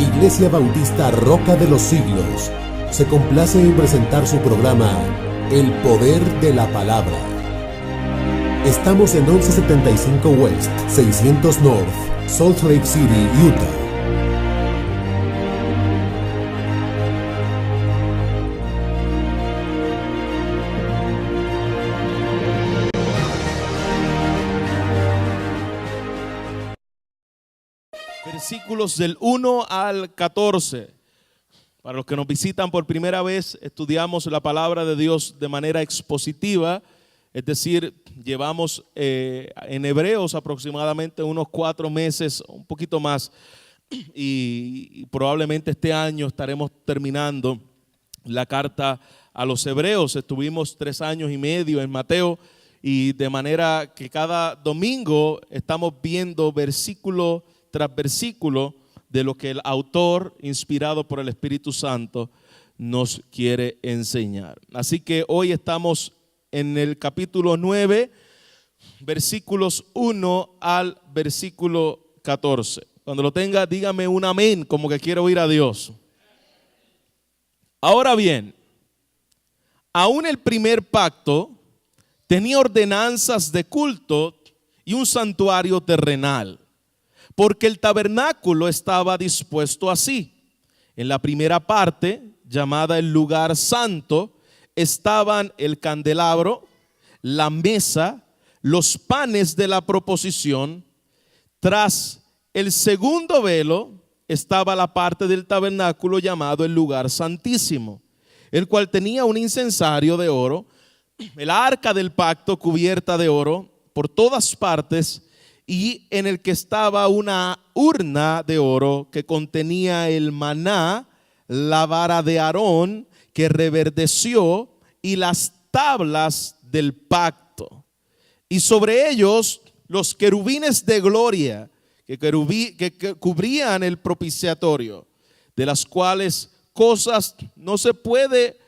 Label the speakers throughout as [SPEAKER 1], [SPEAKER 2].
[SPEAKER 1] Iglesia Bautista Roca de los Siglos se complace en presentar su programa El Poder de la Palabra. Estamos en 1175 West, 600 North, Salt Lake City, Utah.
[SPEAKER 2] Versículos del 1 al 14. Para los que nos visitan por primera vez, estudiamos la palabra de Dios de manera expositiva, es decir, llevamos en Hebreos aproximadamente unos 4 meses, un poquito más, y probablemente este año estaremos terminando la carta a los Hebreos. Estuvimos 3 años y medio en Mateo, y de manera que cada domingo estamos viendo versículo tras versículo de lo que el autor, inspirado por el Espíritu Santo, nos quiere enseñar. Así que hoy estamos en el capítulo 9, versículos 1 al versículo 14. Cuando lo tenga, dígame un amén, como que quiero oír a Dios. Ahora bien, aún el primer pacto tenía ordenanzas de culto y un santuario terrenal, porque el tabernáculo estaba dispuesto así. En la primera parte, llamada el lugar santo, estaban el candelabro, la mesa, los panes de la proposición. Tras el segundo velo estaba la parte del tabernáculo llamado el lugar santísimo, el cual tenía un incensario de oro, el arca del pacto cubierta de oro por todas partes, y en el que estaba una urna de oro que contenía el maná, la vara de Aarón que reverdeció y las tablas del pacto. Y sobre ellos los querubines de gloria que cubrían el propiciatorio, de las cuales cosas no se puede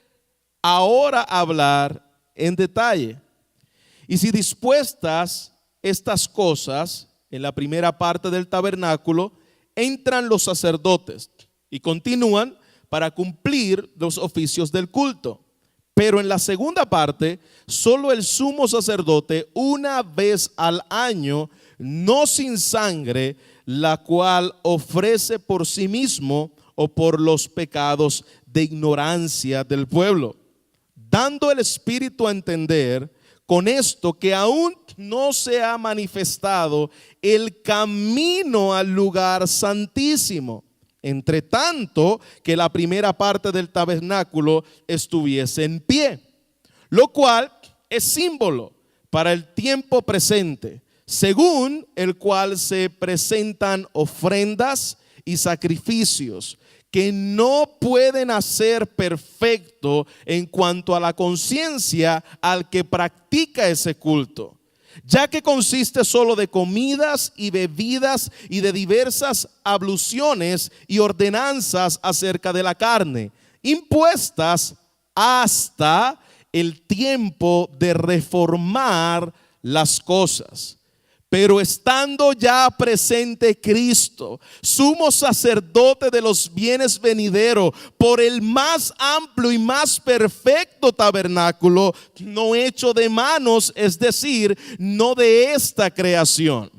[SPEAKER 2] ahora hablar en detalle. Y si dispuestas estas cosas en la primera parte del tabernáculo, entran los sacerdotes y continúan para cumplir los oficios del culto. Pero en la segunda parte, solo el sumo sacerdote una vez al año, no sin sangre, la cual ofrece por sí mismo o por los pecados de ignorancia del pueblo, dando el Espíritu a entender con esto que aún no se ha manifestado el camino al lugar santísimo, entre tanto que la primera parte del tabernáculo estuviese en pie, lo cual es símbolo para el tiempo presente, según el cual se presentan ofrendas y sacrificios que no pueden hacer perfecto en cuanto a la conciencia al que practica ese culto, ya que consiste solo de comidas y bebidas y de diversas abluciones y ordenanzas acerca de la carne, impuestas hasta el tiempo de reformar las cosas. Pero estando ya presente Cristo, sumo sacerdote de los bienes venideros, por el más amplio y más perfecto tabernáculo, no hecho de manos, es decir, no de esta creación,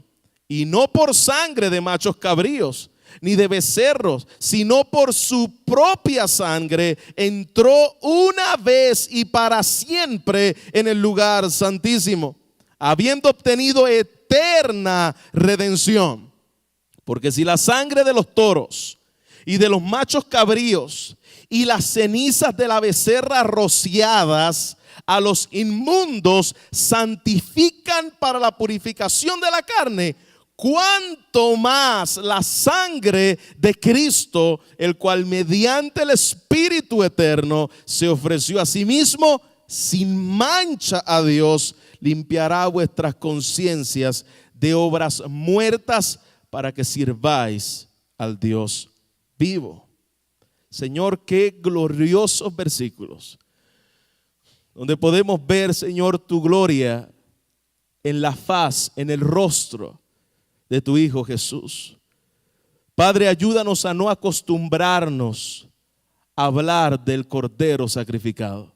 [SPEAKER 2] y no por sangre de machos cabríos, ni de becerros, sino por su propia sangre, entró una vez y para siempre en el lugar santísimo, habiendo obtenido eterna redención. Porque si la sangre de los toros y de los machos cabríos y las cenizas de la becerra rociadas a los inmundos santifican para la purificación de la carne, cuánto más la sangre de Cristo, el cual mediante el Espíritu eterno se ofreció a sí mismo sin mancha a Dios, limpiará vuestras conciencias de obras muertas para que sirváis al Dios vivo. Señor, qué gloriosos versículos, donde podemos ver, Señor, tu gloria en la faz, en el rostro de tu Hijo Jesús. Padre, ayúdanos a no acostumbrarnos a hablar del Cordero sacrificado.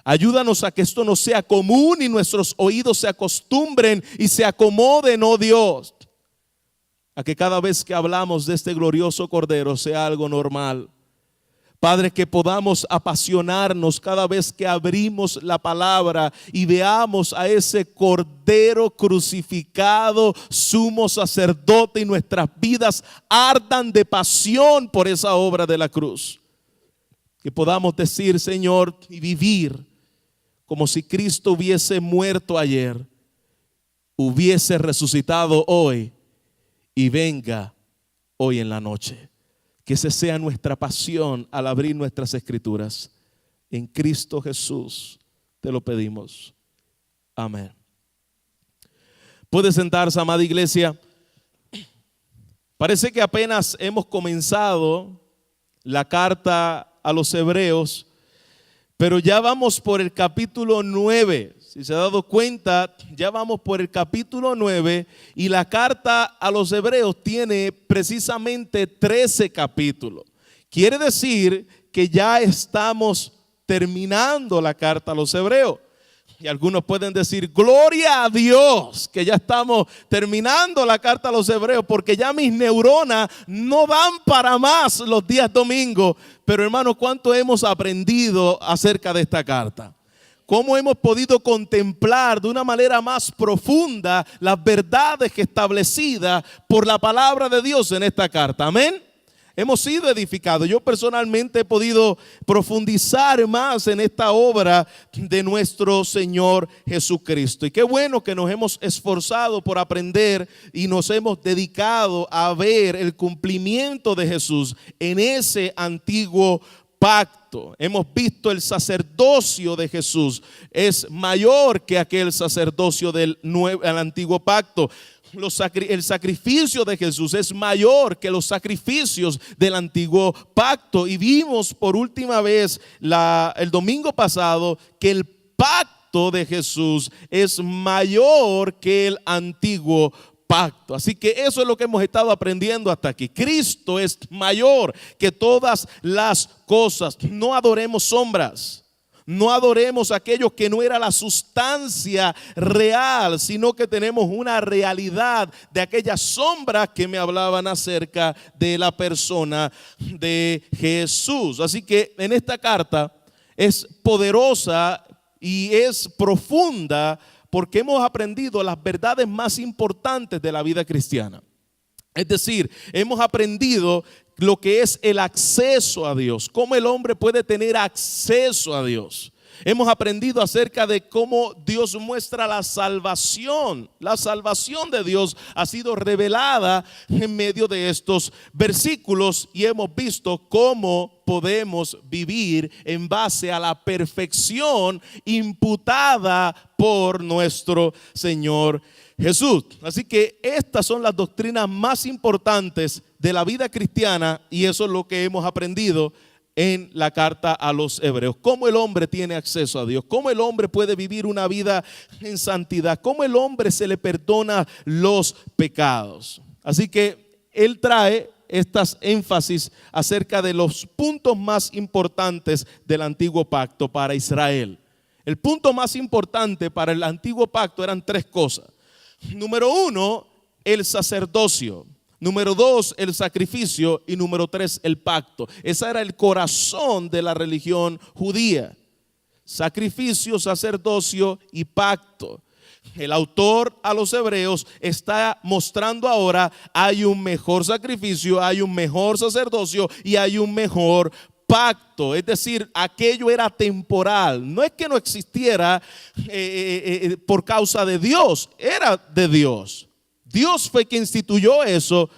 [SPEAKER 2] Ayúdanos a que esto no sea común y nuestros oídos se acostumbren y se acomoden, oh Dios, a que cada vez que hablamos de este glorioso Cordero sea algo normal. Padre, que podamos apasionarnos cada vez que abrimos la palabra y veamos a ese Cordero crucificado, sumo sacerdote, y nuestras vidas ardan de pasión por esa obra de la cruz. Que podamos decir, Señor, y vivir como si Cristo hubiese muerto ayer, hubiese resucitado hoy y venga hoy en la noche. Que esa sea nuestra pasión al abrir nuestras escrituras. En Cristo Jesús te lo pedimos. Amén. Puede sentarse, amada iglesia. Parece que apenas hemos comenzado la carta a los Hebreos, pero ya vamos por el capítulo 9. Si se ha dado cuenta, ya vamos por el capítulo 9 y la carta a los Hebreos tiene precisamente 13 capítulos. Quiere decir que ya estamos terminando la carta a los Hebreos. Y algunos pueden decir, gloria a Dios, que ya estamos terminando la carta a los Hebreos, porque ya mis neuronas no dan para más los días domingos. Pero hermano, ¿cuánto hemos aprendido acerca de esta carta? ¿Cómo hemos podido contemplar de una manera más profunda las verdades que establecidas por la palabra de Dios en esta carta? Amén. Hemos sido edificados. Yo personalmente he podido profundizar más en esta obra de nuestro Señor Jesucristo. Y qué bueno que nos hemos esforzado por aprender y nos hemos dedicado a ver el cumplimiento de Jesús en ese antiguo pacto. Hemos visto el sacerdocio de Jesús es mayor que aquel sacerdocio del antiguo pacto. El sacrificio de Jesús es mayor que los sacrificios del antiguo pacto. Y vimos por última vez el domingo pasado que el pacto de Jesús es mayor que el antiguo pacto. Así que eso es lo que hemos estado aprendiendo hasta aquí. Cristo es mayor que todas las cosas. No adoremos sombras. No adoremos aquello que no era la sustancia real, sino que tenemos una realidad de aquellas sombras que me hablaban acerca de la persona de Jesús. Así que en esta carta es poderosa y es profunda porque hemos aprendido las verdades más importantes de la vida cristiana. Es decir, hemos aprendido lo que es el acceso a Dios, cómo el hombre puede tener acceso a Dios. Hemos aprendido acerca de cómo Dios muestra la salvación. La salvación de Dios ha sido revelada en medio de estos versículos y hemos visto cómo podemos vivir en base a la perfección imputada por nuestro Señor Jesús. Así que estas son las doctrinas más importantes de la vida cristiana y eso es lo que hemos aprendido en la carta a los Hebreos. Cómo el hombre tiene acceso a Dios, cómo el hombre puede vivir una vida en santidad, cómo el hombre se le perdona los pecados. Así que él trae estas énfasis acerca de los puntos más importantes del antiguo pacto para Israel. El punto más importante para el antiguo pacto eran tres cosas. Número uno, el sacerdocio. Número dos, el sacrificio. Y número tres, el pacto. Ese era el corazón de la religión judía. Sacrificio, sacerdocio y pacto. El autor a los Hebreos está mostrando ahora hay un mejor sacrificio, hay un mejor sacerdocio y hay un mejor pacto. Es decir, aquello era temporal. No es que no existiera por causa de Dios, era de Dios. Dios fue quien instituyó eso,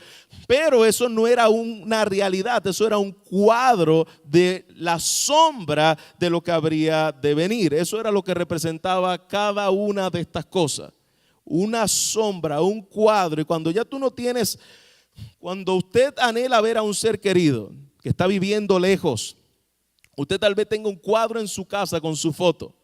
[SPEAKER 2] pero eso no era una realidad, eso era un cuadro de la sombra de lo que habría de venir. Eso era lo que representaba cada una de estas cosas. Una sombra, un cuadro. Y cuando ya tú no tienes, cuando usted anhela ver a un ser querido que está viviendo lejos, usted tal vez tenga un cuadro en su casa con su foto.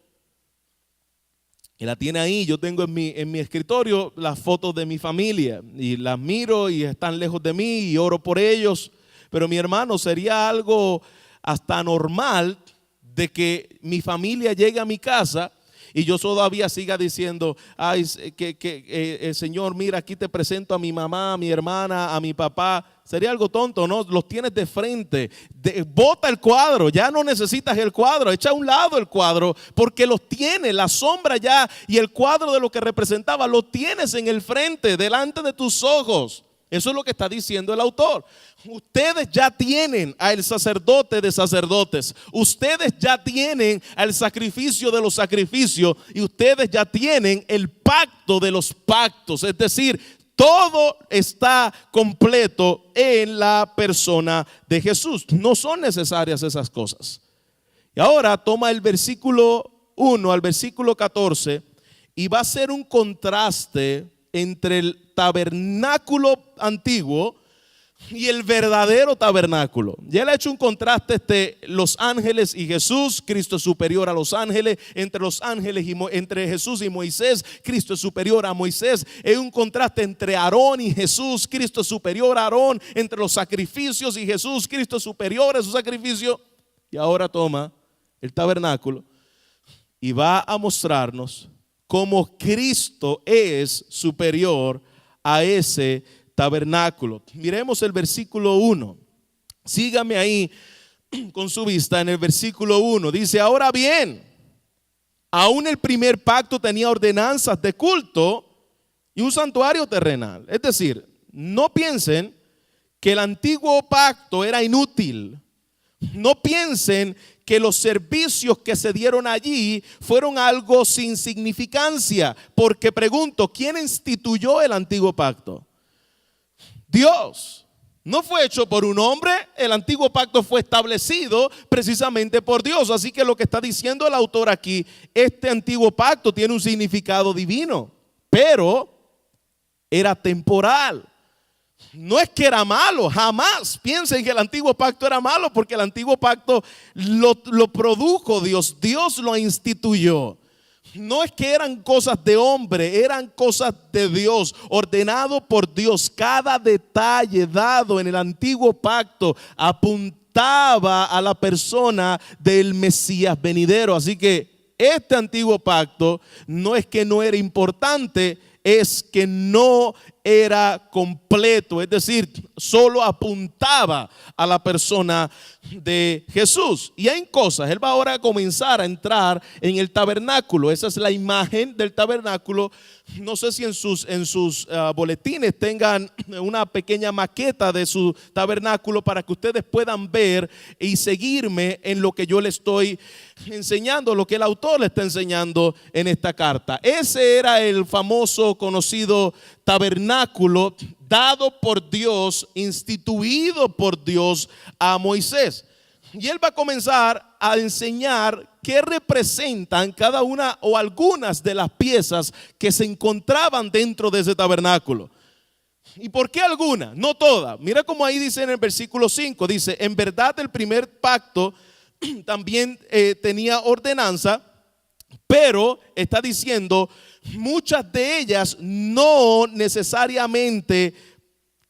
[SPEAKER 2] Y la tiene ahí. Yo tengo en mi escritorio las fotos de mi familia y las miro y están lejos de mí y oro por ellos. Pero mi hermano, sería algo hasta normal de que mi familia llegue a mi casa y yo todavía siga diciendo, ay, Señor, mira, aquí te presento a mi mamá, a mi hermana, a mi papá. Sería algo tonto, ¿no? Los tienes de frente. Bota el cuadro, ya no necesitas el cuadro. Echa a un lado el cuadro porque los tienes, la sombra ya y el cuadro de lo que representaba lo tienes en el frente, delante de tus ojos. Eso es lo que está diciendo el autor. Ustedes ya tienen al sacerdote de sacerdotes. Ustedes ya tienen al sacrificio de los sacrificios. Y ustedes ya tienen el pacto de los pactos. Es decir, todo está completo en la persona de Jesús. No son necesarias esas cosas. Y ahora toma el versículo 1 al versículo 14 y va a hacer un contraste entre el tabernáculo antiguo y el verdadero tabernáculo. Ya le ha hecho un contraste entre los ángeles y Jesús. Cristo es superior a los ángeles. Entre los ángeles entre Jesús y Moisés, Cristo es superior a Moisés. Es un contraste entre Aarón y Jesús. Cristo es superior a Aarón. Entre los sacrificios y Jesús, Cristo es superior a su sacrificio. Y ahora toma el tabernáculo y va a mostrarnos cómo Cristo es superior a ese tabernáculo. Miremos el versículo 1. Sígame ahí con su vista en el versículo 1. Dice, ahora bien, aún el primer pacto tenía ordenanzas de culto y un santuario terrenal. Es decir, no piensen que el antiguo pacto era inútil. No piensen que los servicios que se dieron allí fueron algo sin significancia. Porque pregunto, ¿quién instituyó el antiguo pacto? Dios. No fue hecho por un hombre. El antiguo pacto fue establecido precisamente por Dios. Así que lo que está diciendo el autor aquí, este antiguo pacto tiene un significado divino, pero era temporal. No es que era malo, jamás piensen que el antiguo pacto era malo, porque el antiguo pacto lo produjo Dios, Dios lo instituyó. No es que eran cosas de hombre, eran cosas de Dios, ordenado por Dios. Cada detalle dado en el antiguo pacto apuntaba a la persona del Mesías venidero. Así que este antiguo pacto no es que no era importante, es que no era completo, es decir, solo apuntaba a la persona de Jesús. Y hay cosas, él va ahora a comenzar a entrar en el tabernáculo. Esa es la imagen del tabernáculo. No sé si en sus boletines tengan una pequeña maqueta de su tabernáculo para que ustedes puedan ver y seguirme en lo que yo le estoy enseñando, lo que el autor le está enseñando en esta carta. Ese era el famoso, conocido tabernáculo dado por Dios, instituido por Dios a Moisés. Y él va a comenzar a enseñar qué representan cada una o algunas de las piezas que se encontraban dentro de ese tabernáculo. ¿Y por qué algunas? No todas. Mira cómo ahí dice en el versículo 5, dice, en verdad el primer pacto también tenía ordenanza, pero está diciendo, muchas de ellas no necesariamente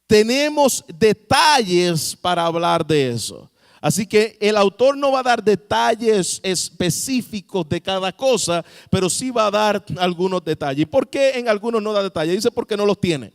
[SPEAKER 2] tenemos detalles para hablar de eso. Así que el autor no va a dar detalles específicos de cada cosa, pero sí va a dar algunos detalles. ¿Y por qué en algunos no da detalles? Dice porque no los tiene.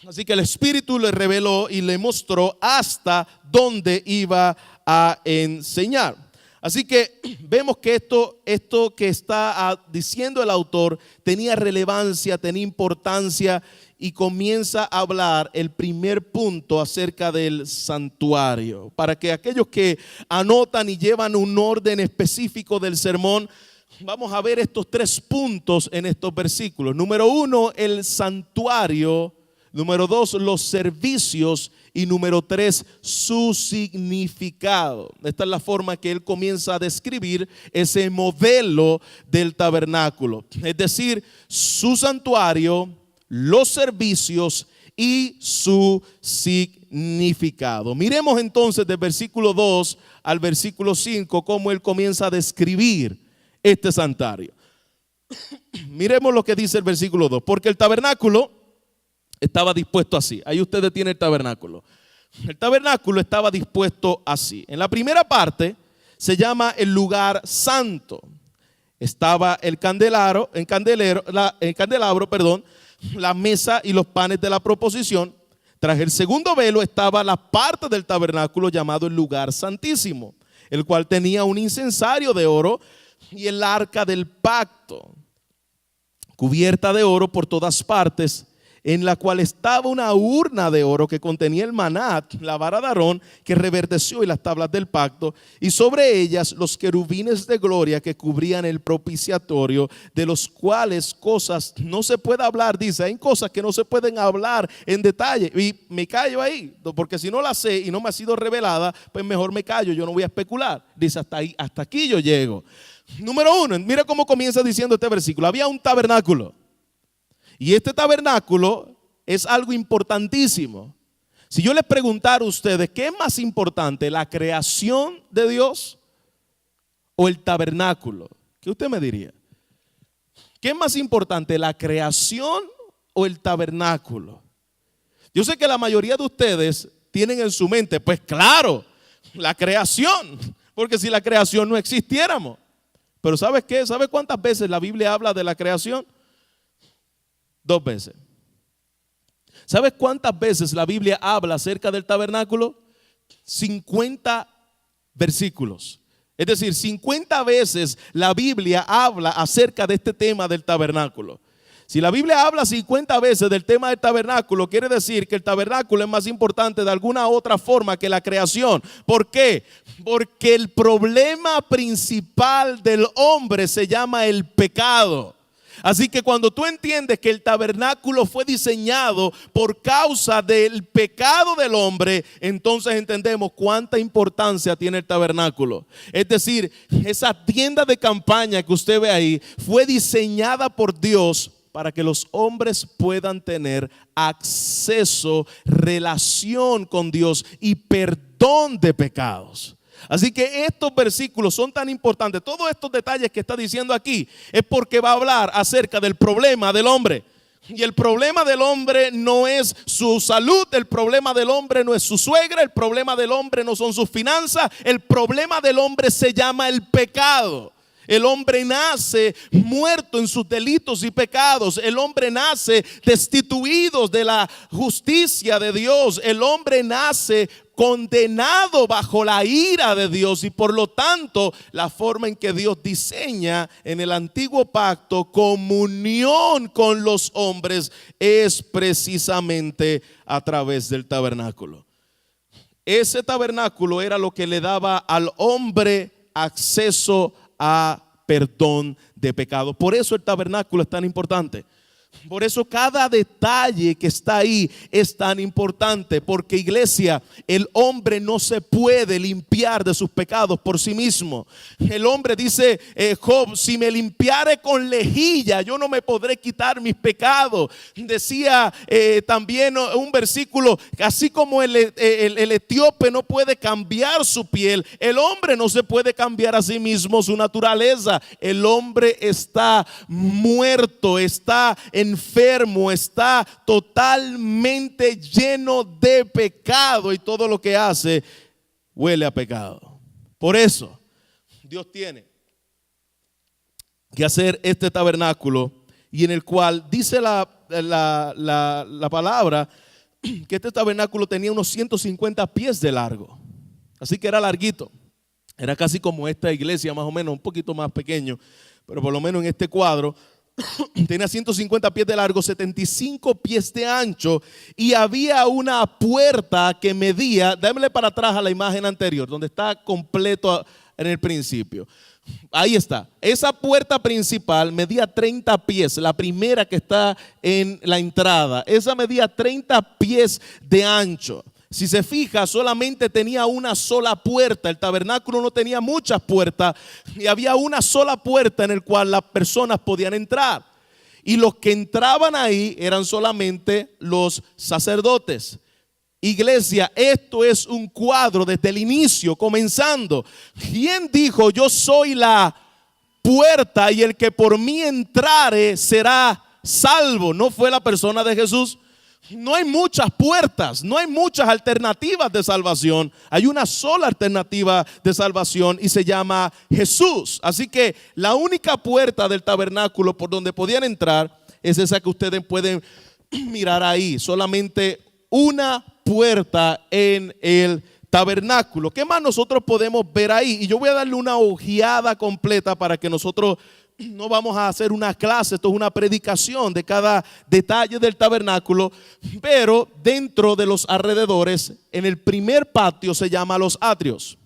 [SPEAKER 2] Así que el Espíritu le reveló y le mostró hasta dónde iba a enseñar. Así que vemos que esto que está diciendo el autor tenía relevancia, tenía importancia, y comienza a hablar el primer punto acerca del santuario. Para que aquellos que anotan y llevan un orden específico del sermón, vamos a ver estos 3 puntos en estos versículos. Número 1, el santuario. Número 2, los servicios. Y número 3, su significado. Esta es la forma que él comienza a describir ese modelo del tabernáculo. Es decir, su santuario, los servicios y su significado. Miremos entonces del versículo 2 al versículo 5 cómo él comienza a describir este santuario. Miremos lo que dice el versículo 2. Porque el tabernáculo estaba dispuesto así. Ahí ustedes tienen el tabernáculo. El tabernáculo estaba dispuesto así. En la primera parte se llama el lugar santo. Estaba el candelabro, la mesa y los panes de la proposición. Tras el segundo velo estaba la parte del tabernáculo llamado el lugar santísimo, el cual tenía un incensario de oro y el arca del pacto, cubierta de oro por todas partes, en la cual estaba una urna de oro que contenía el maná, la vara de Aarón que reverdeció y las tablas del pacto, y sobre ellas los querubines de gloria que cubrían el propiciatorio, de los cuales cosas no se puede hablar. Dice, hay cosas que no se pueden hablar en detalle, y me callo ahí, porque si no la sé y no me ha sido revelada, pues mejor me callo, yo no voy a especular. Dice, hasta aquí yo llego. Número 1, mira cómo comienza diciendo este versículo. Había un tabernáculo. Y este tabernáculo es algo importantísimo. Si yo les preguntara a ustedes, ¿qué es más importante, la creación de Dios o el tabernáculo? ¿Qué usted me diría? ¿Qué es más importante, la creación o el tabernáculo? Yo sé que la mayoría de ustedes tienen en su mente, pues claro, la creación, porque si la creación no existiéramos. Pero ¿sabes qué? ¿Sabe cuántas veces la Biblia habla de la creación? 2 veces. ¿Sabes cuántas veces la Biblia habla acerca del tabernáculo? 50 versículos. Es decir, 50 veces la Biblia habla acerca de este tema del tabernáculo. Si la Biblia habla 50 veces del tema del tabernáculo, quiere decir que el tabernáculo es más importante de alguna otra forma que la creación. ¿Por qué? Porque el problema principal del hombre se llama el pecado. Así que cuando tú entiendes que el tabernáculo fue diseñado por causa del pecado del hombre, entonces entendemos cuánta importancia tiene el tabernáculo. Es decir, esa tienda de campaña que usted ve ahí fue diseñada por Dios para que los hombres puedan tener acceso, relación con Dios y perdón de pecados. Así que estos versículos son tan importantes. Todos estos detalles que está diciendo aquí es porque va a hablar acerca del problema del hombre. Y el problema del hombre no es su salud, el problema del hombre no es su suegra, el problema del hombre no son sus finanzas, el problema del hombre se llama el pecado. El hombre nace muerto en sus delitos y pecados. El hombre nace destituido de la justicia de Dios. El hombre nace condenado bajo la ira de Dios, y por lo tanto la forma en que Dios diseña en el antiguo pacto comunión con los hombres es precisamente a través del tabernáculo. Ese tabernáculo era lo que le daba al hombre acceso a perdón de pecado. Por eso el tabernáculo es tan importante. Por eso cada detalle que está ahí es tan importante, porque, iglesia, el hombre no se puede limpiar de sus pecados por sí mismo. El hombre dice, Job, si me limpiare con lejilla, yo no me podré quitar mis pecados. Decía también un versículo, así como el etíope no puede cambiar su piel, el hombre no se puede cambiar a sí mismo su naturaleza. El hombre está muerto, está enfermo, está totalmente lleno de pecado, y todo lo que hace huele a pecado. Por eso Dios tiene que hacer este tabernáculo, y en el cual dice la palabra que este tabernáculo tenía unos 150 pies de largo. Así que era larguito, era casi como esta iglesia, más o menos, un poquito más pequeño, pero por lo menos en este cuadro tenía 150 pies de largo, 75 pies de ancho, y había una puerta que medía, démosle para atrás a la imagen anterior, donde está completo en el principio. Ahí está. Esa puerta principal medía 30 pies, la primera que está en la entrada. Esa medía 30 pies de ancho. Si se fija, solamente tenía una sola puerta. El tabernáculo no tenía muchas puertas, y había una sola puerta en la cual las personas podían entrar. Y los que entraban ahí eran solamente los sacerdotes. Iglesia, esto es un cuadro desde el inicio, comenzando. ¿Quién dijo yo soy la puerta y el que por mí entrare será salvo. ¿No fue la persona de Jesús? No hay muchas puertas, no hay muchas alternativas de salvación. Hay una sola alternativa de salvación y se llama Jesús. Así que la única puerta del tabernáculo por donde podían entrar es esa que ustedes pueden mirar ahí. Solamente una puerta en el tabernáculo. ¿Qué más nosotros podemos ver ahí? Y yo voy a darle una ojeada completa para que nosotros no vamos a hacer una clase, esto es una predicación de cada detalle del tabernáculo, pero dentro de los alrededores, en el primer patio se llama los atrios.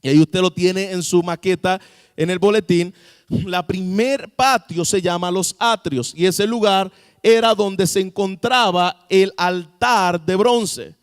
[SPEAKER 2] Y ahí usted lo tiene en su maqueta, en el boletín. La primer patio se llama los atrios y ese lugar era donde se encontraba el altar de bronce.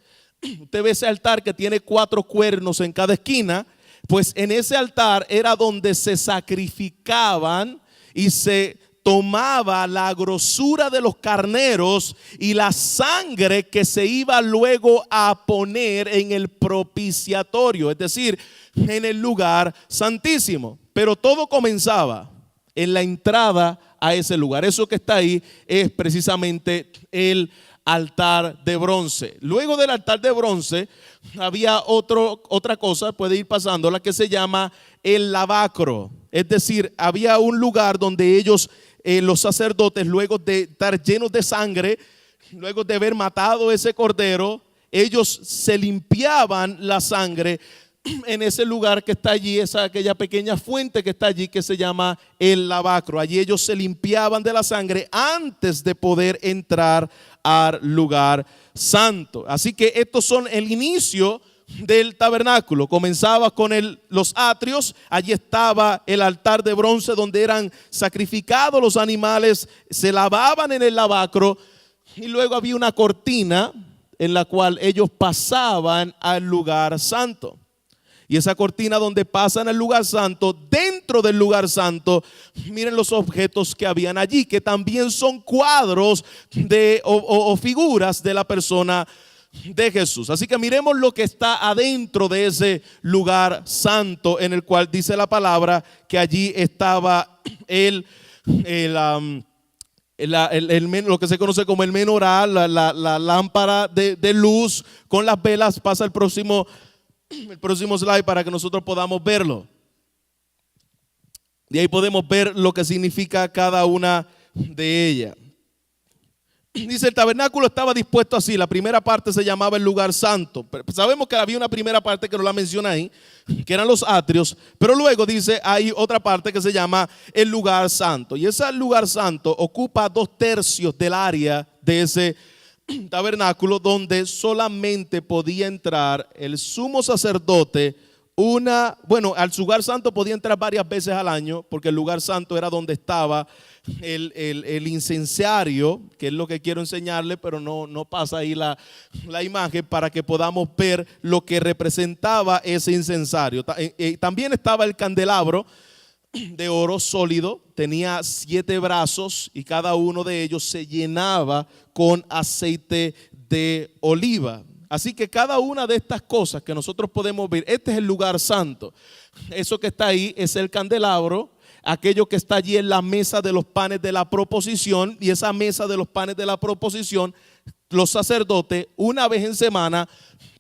[SPEAKER 2] Usted ve ese altar que tiene 4 cuernos en cada esquina. Pues en ese altar era donde se sacrificaban y se tomaba la grosura de los carneros y la sangre que se iba luego a poner en el propiciatorio, es decir, en el lugar santísimo. Pero todo comenzaba en la entrada a ese lugar. Eso que está ahí es precisamente el altar de bronce. Luego del altar de bronce había otra cosa, puede ir pasando, la que se llama el lavacro. Es decir, había un lugar donde ellos, los sacerdotes, luego de estar llenos de sangre, luego de haber matado ese cordero, ellos se limpiaban la sangre en ese lugar que está allí, aquella pequeña fuente que está allí que se llama el lavacro. Allí ellos se limpiaban de la sangre antes de poder entrar al lugar santo. Así que estos son el inicio del tabernáculo. Comenzaba con los atrios, allí estaba el altar de bronce donde eran sacrificados los animales, se lavaban en el lavacro y luego había una cortina en la cual ellos pasaban al lugar santo. Y esa cortina donde pasan al lugar santo, dentro del lugar santo, miren los objetos que habían allí, que también son cuadros o figuras de la persona de Jesús. Así que miremos lo que está adentro de ese lugar santo, en el cual dice la palabra que allí estaba lo que se conoce como el menorá, la lámpara de luz con las velas. Pasa el próximo slide para que nosotros podamos verlo. Y ahí podemos ver lo que significa cada una de ellas. Dice, el tabernáculo estaba dispuesto así. La primera parte se llamaba el lugar santo. Sabemos que había una primera parte que no la menciona ahí, que eran los atrios. Pero luego dice, hay otra parte que se llama el lugar santo. Y ese lugar santo ocupa 2/3 del área de ese tabernáculo, donde solamente podía entrar el sumo sacerdote al lugar santo podía entrar varias veces al año, porque el lugar santo era donde estaba el incensario, que es lo que quiero enseñarle, pero no pasa ahí la imagen para que podamos ver lo que representaba ese incensario. También estaba el candelabro de oro sólido, tenía 7 brazos y cada uno de ellos se llenaba con aceite de oliva. Así que cada una de estas cosas que nosotros podemos ver, este es el lugar santo. Eso que está ahí es el candelabro. Aquello que está allí es la mesa de los panes de la proposición, y esa mesa de los panes de la proposición, los sacerdotes una vez en semana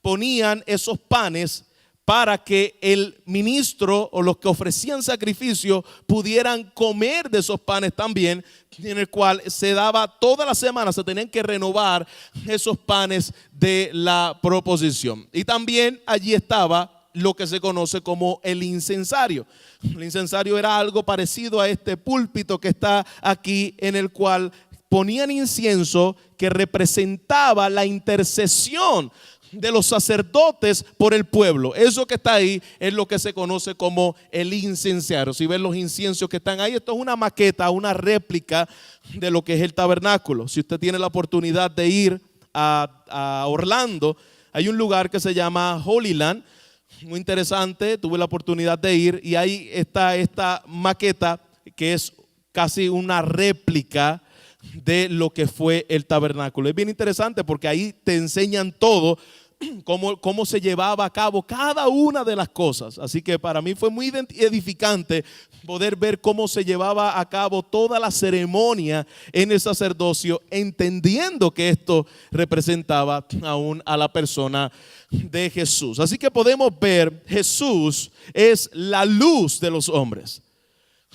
[SPEAKER 2] ponían esos panes para que el ministro o los que ofrecían sacrificio pudieran comer de esos panes también, en el cual se daba toda la semana, se tenían que renovar esos panes de la proposición. Y también allí estaba lo que se conoce como el incensario. El incensario era algo parecido a este púlpito que está aquí, en el cual ponían incienso que representaba la intercesión de los sacerdotes por el pueblo. Eso que está ahí es lo que se conoce como el incensario. Si ven los inciensos que están ahí, esto es una maqueta, una réplica de lo que es el tabernáculo. Si usted tiene la oportunidad de ir a Orlando, hay un lugar que se llama Holy Land, muy interesante. Tuve la oportunidad de ir y ahí está esta maqueta que es casi una réplica de lo que fue el tabernáculo. Es bien interesante porque ahí te enseñan todo cómo se llevaba a cabo cada una de las cosas. Así que para mí fue muy edificante poder ver cómo se llevaba a cabo toda la ceremonia en el sacerdocio, entendiendo que esto representaba aún a la persona de Jesús. Así que podemos ver, Jesús es la luz de los hombres.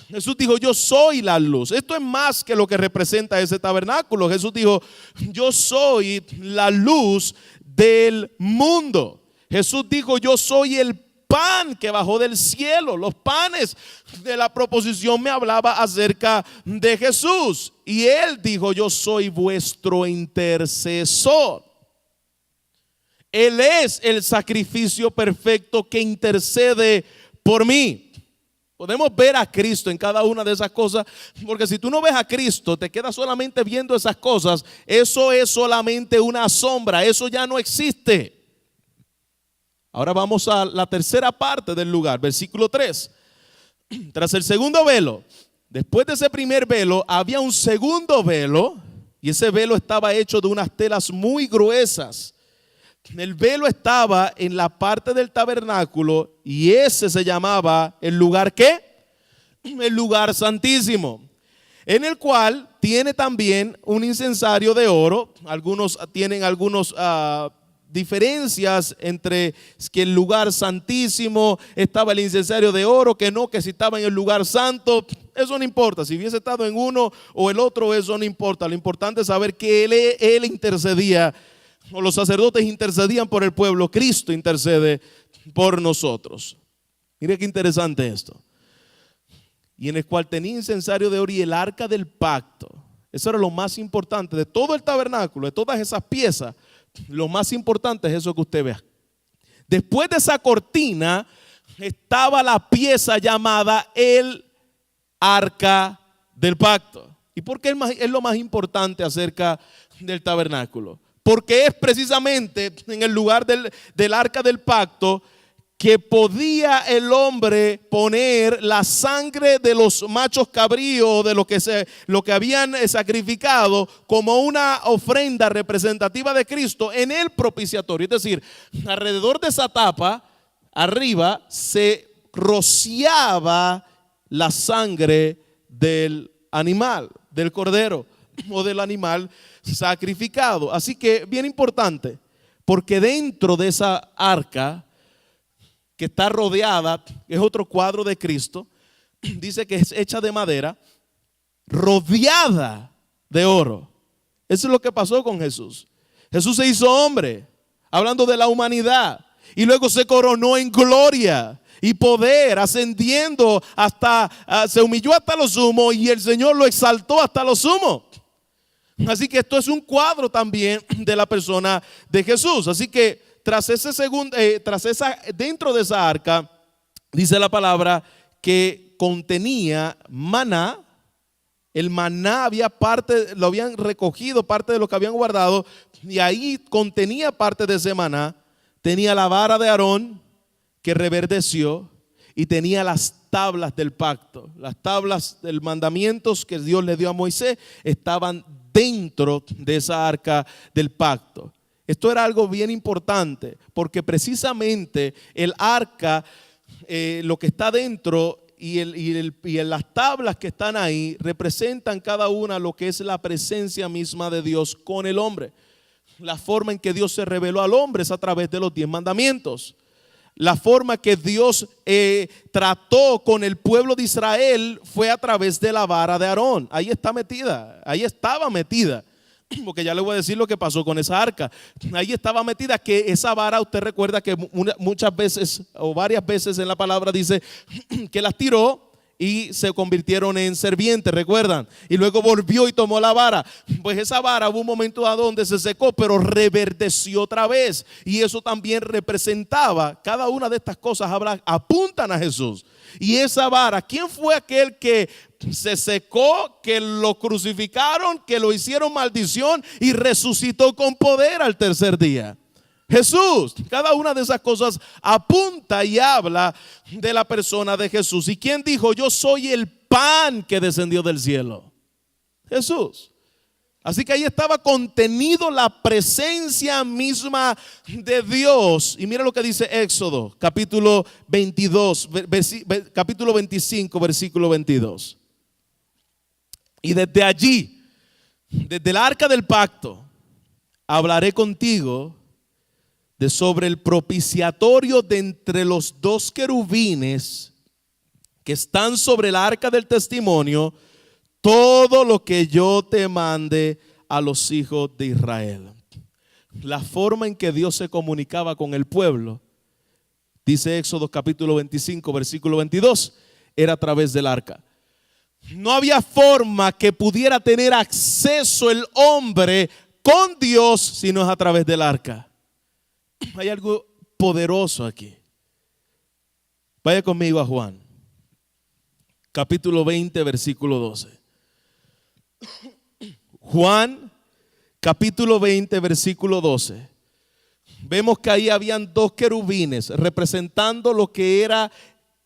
[SPEAKER 2] Jesús dijo, yo soy la luz. Esto es más que lo que representa ese tabernáculo. Jesús dijo, yo soy la luz del mundo. Jesús dijo, yo soy el pan que bajó del cielo. Los panes de la proposición me hablaba acerca de Jesús. Y él dijo, yo soy vuestro intercesor. Él es el sacrificio perfecto que intercede por mí. Podemos ver a Cristo en cada una de esas cosas, porque si tú no ves a Cristo, te quedas solamente viendo esas cosas, eso es solamente una sombra, eso ya no existe. Ahora vamos a la tercera parte del lugar, versículo 3. Tras el segundo velo, después de ese primer velo, había un segundo velo, y ese velo estaba hecho de unas telas muy gruesas. El velo estaba en la parte del tabernáculo y ese se llamaba el lugar ¿qué? El lugar santísimo, en el cual tiene también un incensario de oro. Algunos tienen diferencias entre que el lugar santísimo estaba el incensario de oro, que si estaba en el lugar santo. Eso no importa, si hubiese estado en uno o el otro, eso no importa. Lo importante es saber que él intercedía, o los sacerdotes intercedían por el pueblo. Cristo intercede por nosotros. Mire qué interesante esto. Y en el cual tenía incensario de oro y el arca del pacto. Eso era lo más importante de todo el tabernáculo, de todas esas piezas. Lo más importante es eso que usted vea. Después de esa cortina estaba la pieza llamada el arca del pacto. ¿Y por qué es lo más importante acerca del tabernáculo? Porque es precisamente en el lugar del arca del pacto que podía el hombre poner la sangre de los machos cabríos, de lo que habían sacrificado, como una ofrenda representativa de Cristo en el propiciatorio. Es decir, alrededor de esa tapa, arriba, se rociaba la sangre del animal, del cordero o del animal sacrificado. Así que bien importante, porque dentro de esa arca que está rodeada, es otro cuadro de Cristo, dice que es hecha de madera, rodeada de oro. Eso es lo que pasó con Jesús. Jesús se hizo hombre, hablando de la humanidad, y luego se coronó en gloria y poder, ascendiendo se humilló hasta lo sumo, y el Señor lo exaltó hasta lo sumo. Así que esto es un cuadro también de la persona de Jesús. Así que dentro de esa arca, dice la palabra que contenía maná. El maná lo habían recogido, parte de lo que habían guardado, y ahí contenía parte de ese maná. Tenía la vara de Aarón que reverdeció, y tenía las tablas del pacto. Las tablas del mandamientos que Dios le dio a Moisés estaban dentro de esa arca del pacto. Esto era algo bien importante, porque precisamente el arca, lo que está dentro y las tablas que están ahí, representan cada una lo que es la presencia misma de Dios con el hombre. La forma en que Dios se reveló al hombre es a través de los 10 mandamientos. La forma que Dios trató con el pueblo de Israel fue a través de la vara de Aarón. Ahí estaba metida, porque ya le voy a decir lo que pasó con esa arca. Ahí estaba metida, que esa vara, usted recuerda que muchas veces o varias veces en la palabra dice que las tiró y se convirtieron en serpientes, ¿recuerdan? Y luego volvió y tomó la vara. Pues esa vara hubo un momento a donde se secó, pero reverdeció otra vez. Y eso también representaba, cada una de estas cosas apuntan a Jesús. Y esa vara, ¿quién fue aquel que se secó, que lo crucificaron, que lo hicieron maldición y resucitó con poder al tercer día? Jesús. Cada una de esas cosas apunta y habla de la persona de Jesús. ¿Y quién dijo: yo soy el pan que descendió del cielo? Jesús. Así que ahí estaba contenido la presencia misma de Dios. Y mira lo que dice Éxodo, capítulo 22, capítulo 25, versículo 22. Y desde allí, desde el arca del pacto, hablaré contigo de sobre el propiciatorio de entre los dos querubines que están sobre el arca del testimonio, todo lo que yo te mande a los hijos de Israel. La forma en que Dios se comunicaba con el pueblo, dice Éxodo capítulo 25, versículo 22, era a través del arca. No había forma que pudiera tener acceso el hombre con Dios si no es a través del arca. Hay algo poderoso aquí. Vaya conmigo a Juan, capítulo 20, versículo 12. Juan, capítulo 20, versículo 12. Vemos que ahí habían dos querubines representando lo que era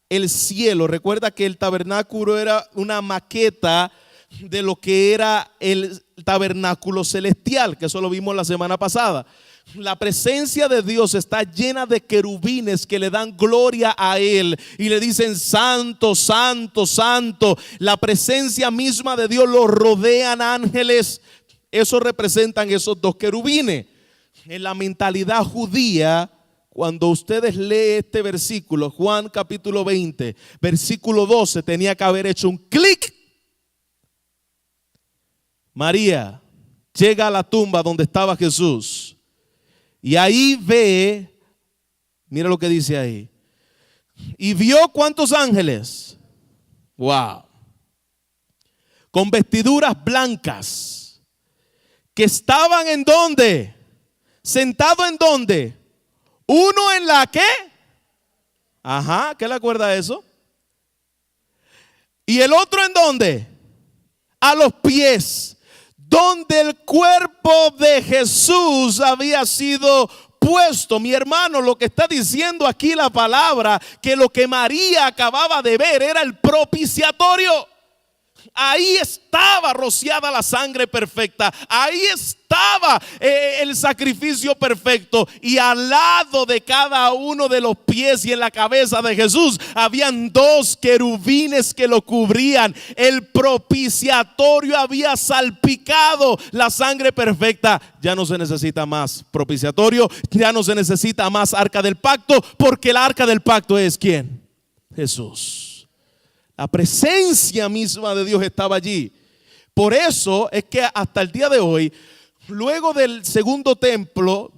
[SPEAKER 2] el cielo. Recuerda que el tabernáculo era una maqueta de lo que era el tabernáculo celestial, que eso lo vimos la semana pasada. La presencia de Dios está llena de querubines que le dan gloria a Él y le dicen santo, santo, santo. La presencia misma de Dios lo rodean ángeles. Eso representan esos dos querubines. En la mentalidad judía, cuando ustedes leen este versículo, Juan capítulo 20, versículo 12, tenía que haber hecho un clic. María llega a la tumba donde estaba Jesús. Y ahí ve, mira lo que dice ahí. Y vio ¿cuántos ángeles? Wow. Con vestiduras blancas. Que estaban ¿en dónde? Sentado ¿en dónde? Uno en la ¿qué? Ajá, ¿qué le acuerda a eso? Y el otro ¿en dónde? A los pies. Donde el cuerpo de Jesús había sido puesto. Mi hermano, lo que está diciendo aquí la palabra, que lo que María acababa de ver era el propiciatorio. Ahí estaba rociada la sangre perfecta. Ahí estaba el sacrificio perfecto. Y al lado de cada uno de los pies y en la cabeza de Jesús habían dos querubines que lo cubrían. El propiciatorio había salpicado la sangre perfecta. Ya no se necesita más propiciatorio. Ya no se necesita más arca del pacto. Porque el arca del pacto es ¿quién? Jesús. La presencia misma de Dios estaba allí. Por eso es que hasta el día de hoy, luego del segundo templo,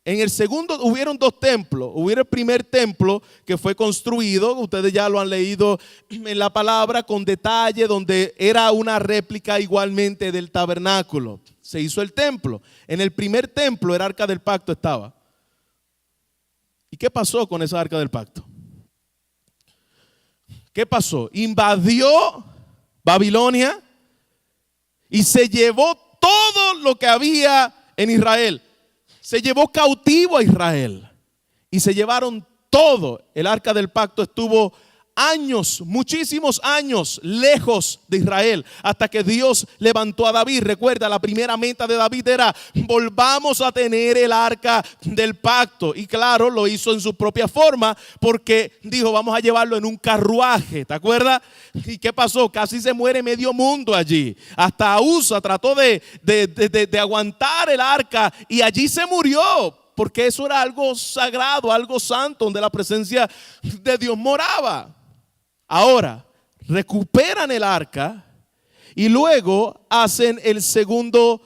[SPEAKER 2] en el segundo hubieron dos templos. Hubo el primer templo que fue construido, ustedes ya lo han leído en la palabra con detalle, donde era una réplica igualmente del tabernáculo. Se hizo el templo. En el primer templo el arca del pacto estaba. ¿Y qué pasó con esa arca del pacto? ¿Qué pasó? Invadió Babilonia y se llevó todo lo que había en Israel. Se llevó cautivo a Israel y se llevaron todo. El arca del pacto estuvo años, muchísimos años lejos de Israel, hasta que Dios levantó a David. Recuerda, la primera meta de David era: volvamos a tener el arca del pacto. Y claro, lo hizo en su propia forma, porque dijo: vamos a llevarlo en un carruaje. ¿Te acuerdas? ¿Y qué pasó? Casi se muere medio mundo allí. Hasta Usa trató de aguantar el arca y allí se murió, porque eso era algo sagrado, algo santo, donde la presencia de Dios moraba. Ahora, recuperan el arca y luego hacen el segundo,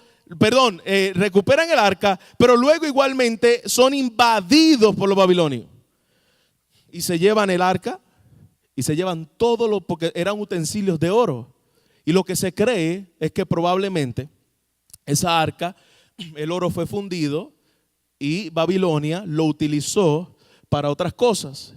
[SPEAKER 2] recuperan el arca, pero luego igualmente son invadidos por los babilonios. Y se llevan el arca y se llevan todo lo, porque eran utensilios de oro. Y lo que se cree es que probablemente esa arca, el oro fue fundido y Babilonia lo utilizó para otras cosas.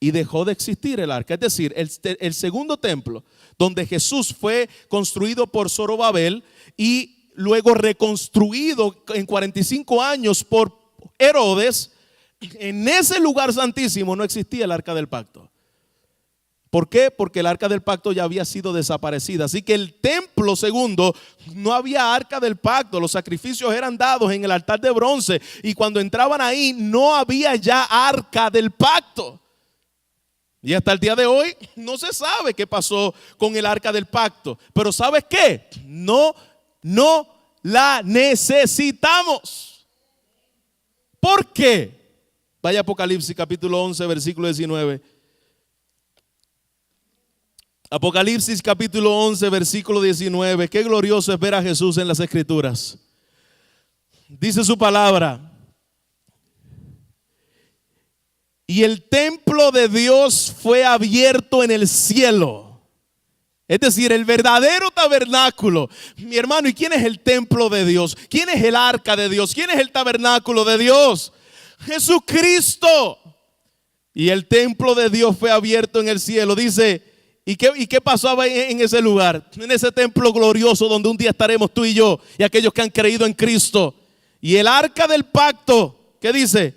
[SPEAKER 2] Y dejó de existir el arca. Es decir, el segundo templo, donde Jesús fue construido por Zorobabel y luego reconstruido en 45 años por Herodes, en ese lugar santísimo no existía el arca del pacto. ¿Por qué? Porque el arca del pacto ya había sido desaparecida. Así que el templo segundo, no había arca del pacto. Los sacrificios eran dados en el altar de bronce. Y cuando entraban ahí, no había ya arca del pacto. Y hasta el día de hoy no se sabe qué pasó con el arca del pacto. Pero ¿sabes qué? No la necesitamos. ¿Por qué? Vaya a Apocalipsis capítulo 11, versículo 19. Apocalipsis capítulo 11, versículo 19. Qué glorioso es ver a Jesús en las Escrituras. Dice su palabra: y el templo de Dios fue abierto en el cielo. Es decir, el verdadero tabernáculo. Mi hermano, ¿y quién es el templo de Dios? ¿Quién es el arca de Dios? ¿Quién es el tabernáculo de Dios? Jesucristo. Y el templo de Dios fue abierto en el cielo. Dice, ¿y qué pasaba en ese lugar? En ese templo glorioso donde un día estaremos tú y yo y aquellos que han creído en Cristo. Y el arca del pacto, ¿qué dice?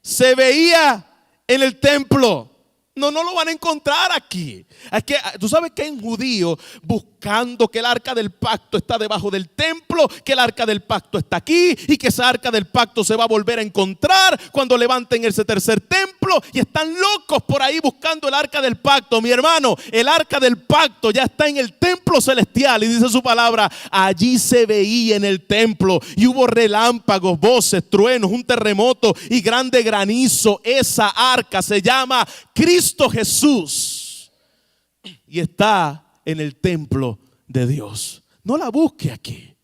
[SPEAKER 2] Se veía en el templo. No lo van a encontrar aquí. Es que tú sabes que hay un judío buscando que el arca del pacto está debajo del templo, que el arca del pacto está aquí y que esa arca del pacto se va a volver a encontrar cuando levanten ese tercer templo, y están locos por ahí buscando el arca del pacto. Mi hermano, el arca del pacto ya está en el templo celestial, y dice su palabra, allí se veía en el templo, y hubo relámpagos, voces, truenos, un terremoto y grande granizo. Esa arca se llama Cristo Jesús y está en el templo de Dios. No la busque aquí.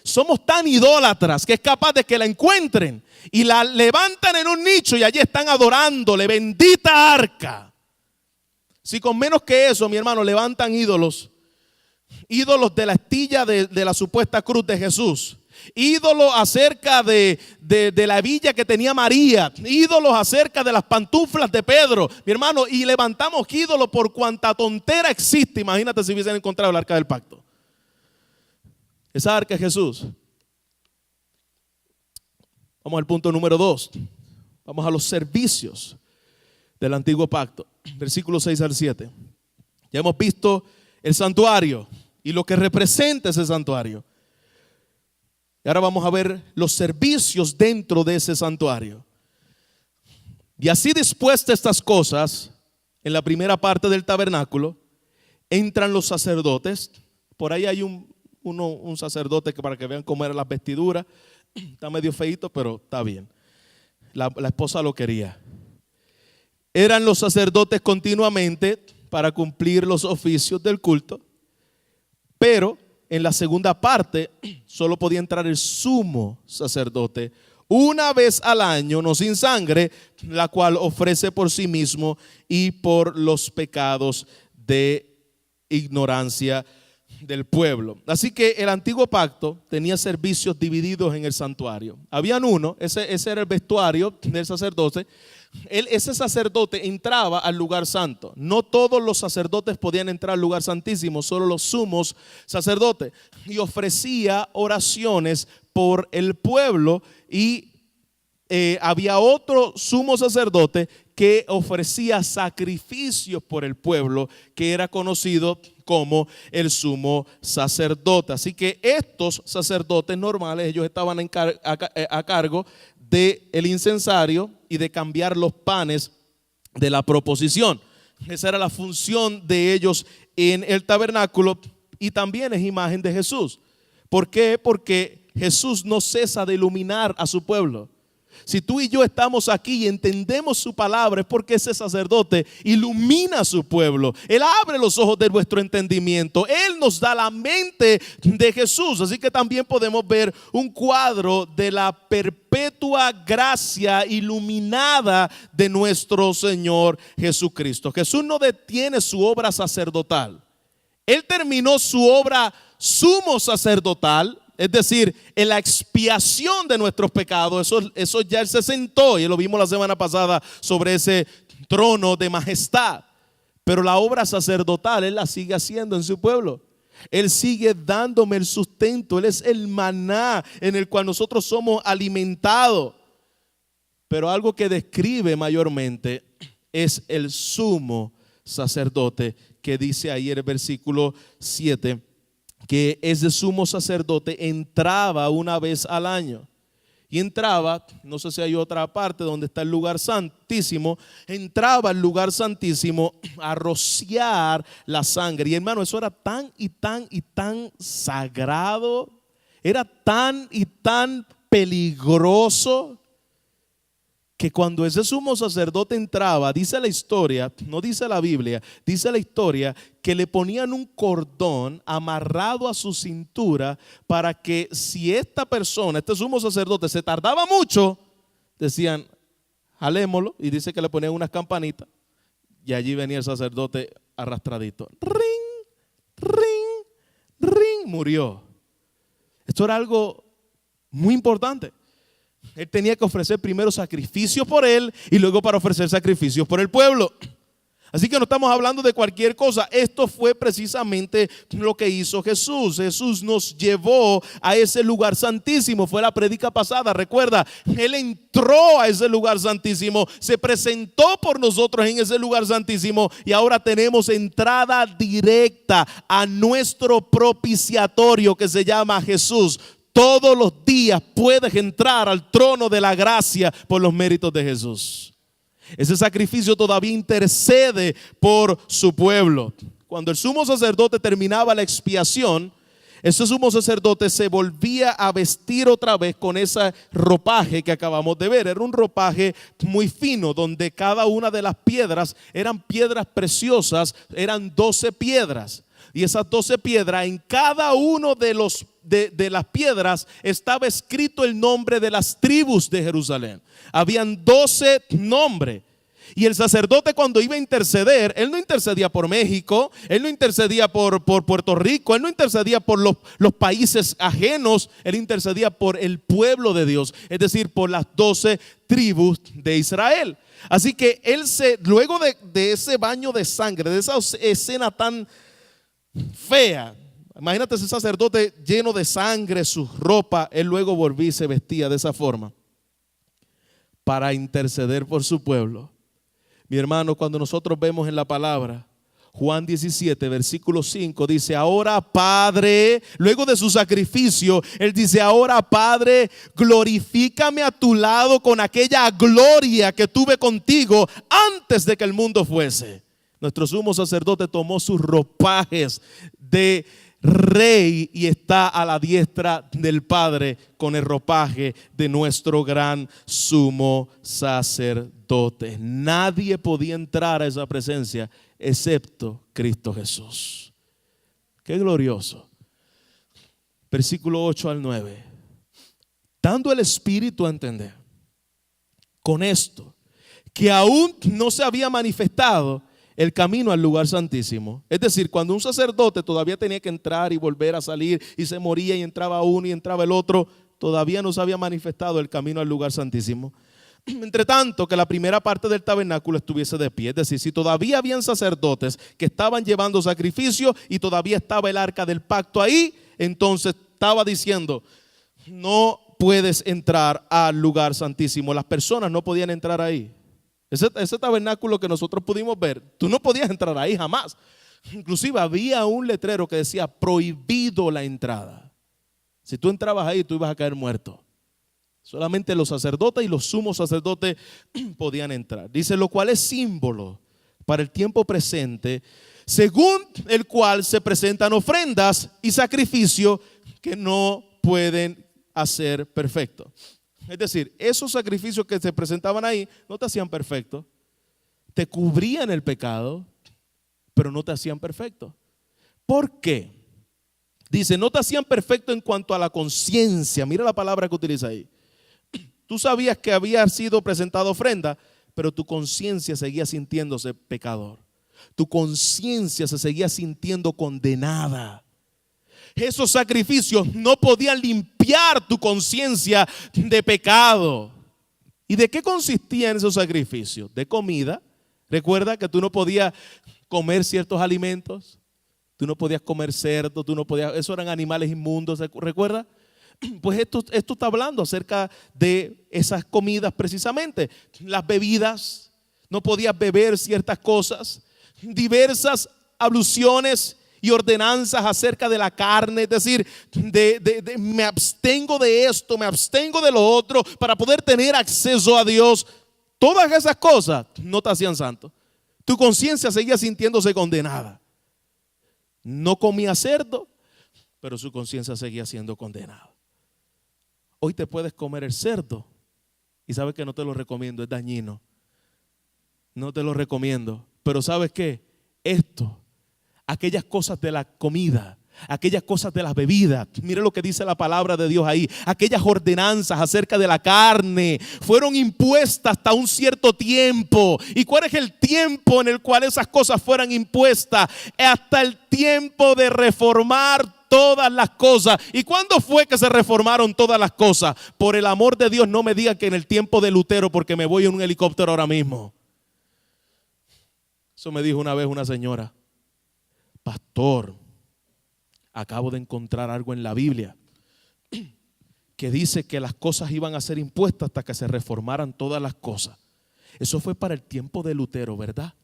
[SPEAKER 2] Somos tan idólatras que es capaz de que la encuentren y la levantan en un nicho y allí están adorándole. Bendita arca. Si con menos que eso, mi hermano, levantan ídolos de la astilla de la supuesta cruz de Jesús, ídolos acerca de la hebilla que tenía María, ídolos acerca de las pantuflas de Pedro, mi hermano, y levantamos ídolos por cuanta tontera existe. Imagínate si hubiesen encontrado el arca del pacto. Esa arca es Jesús. Vamos al punto número 2. Vamos a los servicios del antiguo pacto, versículos 6 al 7. Ya hemos visto el santuario y lo que representa ese santuario. Y ahora vamos a ver los servicios dentro de ese santuario. Y así dispuestas estas cosas, en la primera parte del tabernáculo, entran los sacerdotes. Por ahí hay un sacerdote que, para que vean cómo eran las vestiduras, está medio feíto, pero está bien. La esposa lo quería. Eran los sacerdotes continuamente para cumplir los oficios del culto, pero en la segunda parte solo podía entrar el sumo sacerdote una vez al año, no sin sangre, la cual ofrece por sí mismo y por los pecados de ignorancia del pueblo. Así que el antiguo pacto tenía servicios divididos en el santuario. Habían uno, ese era el vestuario del sacerdote. Ese sacerdote entraba al lugar santo. No todos los sacerdotes podían entrar al lugar santísimo, solo los sumos sacerdotes. Y ofrecía oraciones por el pueblo. Y había otro sumo sacerdote que ofrecía sacrificios por el pueblo, que era conocido como el sumo sacerdote. Así que estos sacerdotes normales, ellos estaban a cargo del incensario y de cambiar los panes de la proposición. Esa era la función de ellos en el tabernáculo, y también es imagen de Jesús. ¿Por qué? Porque Jesús no cesa de iluminar a su pueblo. Si tú y yo estamos aquí y entendemos su palabra, es porque ese sacerdote ilumina a su pueblo. Él abre los ojos de nuestro entendimiento. Él nos da la mente de Jesús. Así que también podemos ver un cuadro de la perpetua gracia iluminada de nuestro Señor Jesucristo. Jesús no detiene su obra sacerdotal. Él terminó su obra sumo sacerdotal, es decir, en la expiación de nuestros pecados. Eso ya Él se sentó, y lo vimos la semana pasada sobre ese trono de majestad. Pero la obra sacerdotal Él la sigue haciendo en su pueblo. Él sigue dándome el sustento. Él es el maná en el cual nosotros somos alimentados. Pero algo que describe mayormente es el sumo sacerdote, que dice ahí en el versículo 7, que ese sumo sacerdote entraba una vez al año. Y entraba, no sé si hay otra parte donde está el lugar santísimo, entraba al lugar santísimo a rociar la sangre. Y hermano, eso era tan y tan y tan sagrado, era tan y tan peligroso, que cuando ese sumo sacerdote entraba, dice la historia, no dice la Biblia, dice la historia que le ponían un cordón amarrado a su cintura para que si esta persona, este sumo sacerdote, se tardaba mucho, decían, jalémoslo, y dice que le ponían unas campanitas y allí venía el sacerdote arrastradito. Ring, ring, ring, murió. Esto era algo muy importante. Él tenía que ofrecer primero sacrificios por él y luego para ofrecer sacrificios por el pueblo. Así que no estamos hablando de cualquier cosa. Esto fue precisamente lo que hizo Jesús. Jesús nos llevó a ese lugar santísimo. Fue la prédica pasada, recuerda. Él entró a ese lugar santísimo, se presentó por nosotros en ese lugar santísimo y ahora tenemos entrada directa a nuestro propiciatorio que se llama Jesús. Todos los días puedes entrar al trono de la gracia por los méritos de Jesús. Ese sacrificio todavía intercede por su pueblo. Cuando el sumo sacerdote terminaba la expiación, ese sumo sacerdote se volvía a vestir otra vez con ese ropaje que acabamos de ver. Era un ropaje muy fino, donde cada una de las piedras eran piedras preciosas, eran 12 piedras. Y esas 12 piedras, en cada uno de las piedras estaba escrito el nombre de las tribus de Jerusalén. Habían 12 nombres. Y el sacerdote, cuando iba a interceder, él no intercedía por México, él no intercedía por Puerto Rico, él no intercedía por los países ajenos, él intercedía por el pueblo de Dios, es decir, por las 12 tribus de Israel. Así que luego de ese baño de sangre, de esa escena tan fea, imagínate ese sacerdote lleno de sangre, su ropa, él luego volvía y se vestía de esa forma para interceder por su pueblo. Mi hermano, cuando nosotros vemos en la palabra Juan 17, versículo 5, dice: ahora Padre, luego de su sacrificio, él dice: ahora Padre, glorifícame a tu lado con aquella gloria que tuve contigo antes de que el mundo fuese. Nuestro sumo sacerdote tomó sus ropajes de rey y está a la diestra del Padre con el ropaje de nuestro gran sumo sacerdote. Nadie podía entrar a esa presencia excepto Cristo Jesús. Qué glorioso. Versículo 8 al 9. Dando el Espíritu a entender con esto que aún no se había manifestado el camino al lugar santísimo. Es decir, cuando un sacerdote todavía tenía que entrar y volver a salir, y se moría y entraba uno y entraba el otro, todavía no se había manifestado el camino al lugar santísimo. Entre tanto, que la primera parte del tabernáculo estuviese de pie. Es decir, si todavía habían sacerdotes que estaban llevando sacrificio y todavía estaba el arca del pacto ahí, entonces estaba diciendo: no puedes entrar al lugar santísimo. Las personas no podían entrar ahí. Ese tabernáculo que nosotros pudimos ver, tú no podías entrar ahí jamás. Inclusive había un letrero que decía: prohibido la entrada. Si tú entrabas ahí, tú ibas a caer muerto. Solamente los sacerdotes y los sumos sacerdotes podían entrar. Dice: lo cual es símbolo para el tiempo presente, según el cual se presentan ofrendas y sacrificios que no pueden hacer perfecto. Es decir, esos sacrificios que se presentaban ahí no te hacían perfecto. Te cubrían el pecado, pero no te hacían perfecto. ¿Por qué? Dice: no te hacían perfecto en cuanto a la conciencia. Mira la palabra que utiliza ahí. Tú sabías que había sido presentada ofrenda, pero tu conciencia seguía sintiéndose pecador. Tu conciencia se seguía sintiendo condenada. Esos sacrificios no podían limpiar tu conciencia de pecado. ¿Y de qué consistían esos sacrificios? De comida. Recuerda que tú no podías comer ciertos alimentos. Tú no podías comer cerdo, esos eran animales inmundos. ¿Recuerda? Pues esto está hablando acerca de esas comidas precisamente. Las bebidas. no podías beber ciertas cosas, diversas alusiones y ordenanzas acerca de la carne, es decir, me abstengo de esto, me abstengo de lo otro para poder tener acceso a Dios. Todas esas cosas no te hacían santo. Tu conciencia seguía sintiéndose condenada. No comía cerdo, pero su conciencia seguía siendo condenada. Hoy te puedes comer el cerdo y sabes que no te lo recomiendo, es dañino. No te lo recomiendo, pero ¿sabes qué? Aquellas cosas de la comida, aquellas cosas de las bebidas, mire lo que dice la palabra de Dios ahí, aquellas ordenanzas acerca de la carne fueron impuestas hasta un cierto tiempo. ¿Y cuál es el tiempo en el cual esas cosas fueran impuestas? Hasta el tiempo de reformar todas las cosas. ¿Y cuándo fue que se reformaron todas las cosas? Por el amor de Dios, no me digan que en el tiempo de Lutero, porque me voy en un helicóptero ahora mismo. Eso me dijo una vez una señora: pastor, acabo de encontrar algo en la Biblia que dice que las cosas iban a ser impuestas hasta que se reformaran todas las cosas. Eso fue para el tiempo de Lutero, ¿verdad?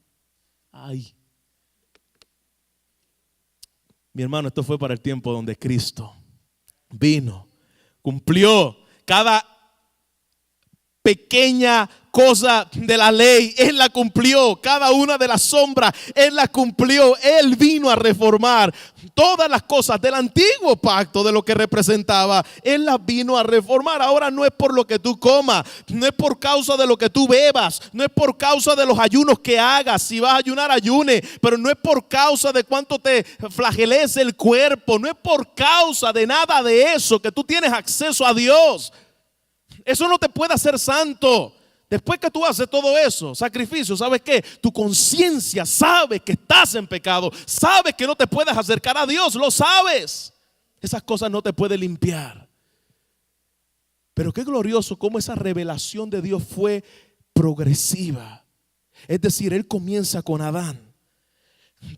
[SPEAKER 2] Ay, mi hermano, esto fue para el tiempo donde Cristo vino, cumplió cada pequeña cosa de la ley, Él la cumplió. Cada una de las sombras, Él la cumplió. Él vino a reformar todas las cosas del antiguo pacto, de lo que representaba. Él las vino a reformar. Ahora no es por lo que tú comas, no es por causa de lo que tú bebas, no es por causa de los ayunos que hagas. Si vas a ayunar, ayune, pero no es por causa de cuánto te flageles el cuerpo, no es por causa de nada de eso que tú tienes acceso a Dios. Eso no te puede hacer santo. Después que tú haces todo eso, sacrificio, ¿sabes qué? Tu conciencia sabe que estás en pecado, sabes que no te puedes acercar a Dios, lo sabes. Esas cosas no te pueden limpiar. Pero qué glorioso cómo esa revelación de Dios fue progresiva. Es decir, Él comienza con Adán.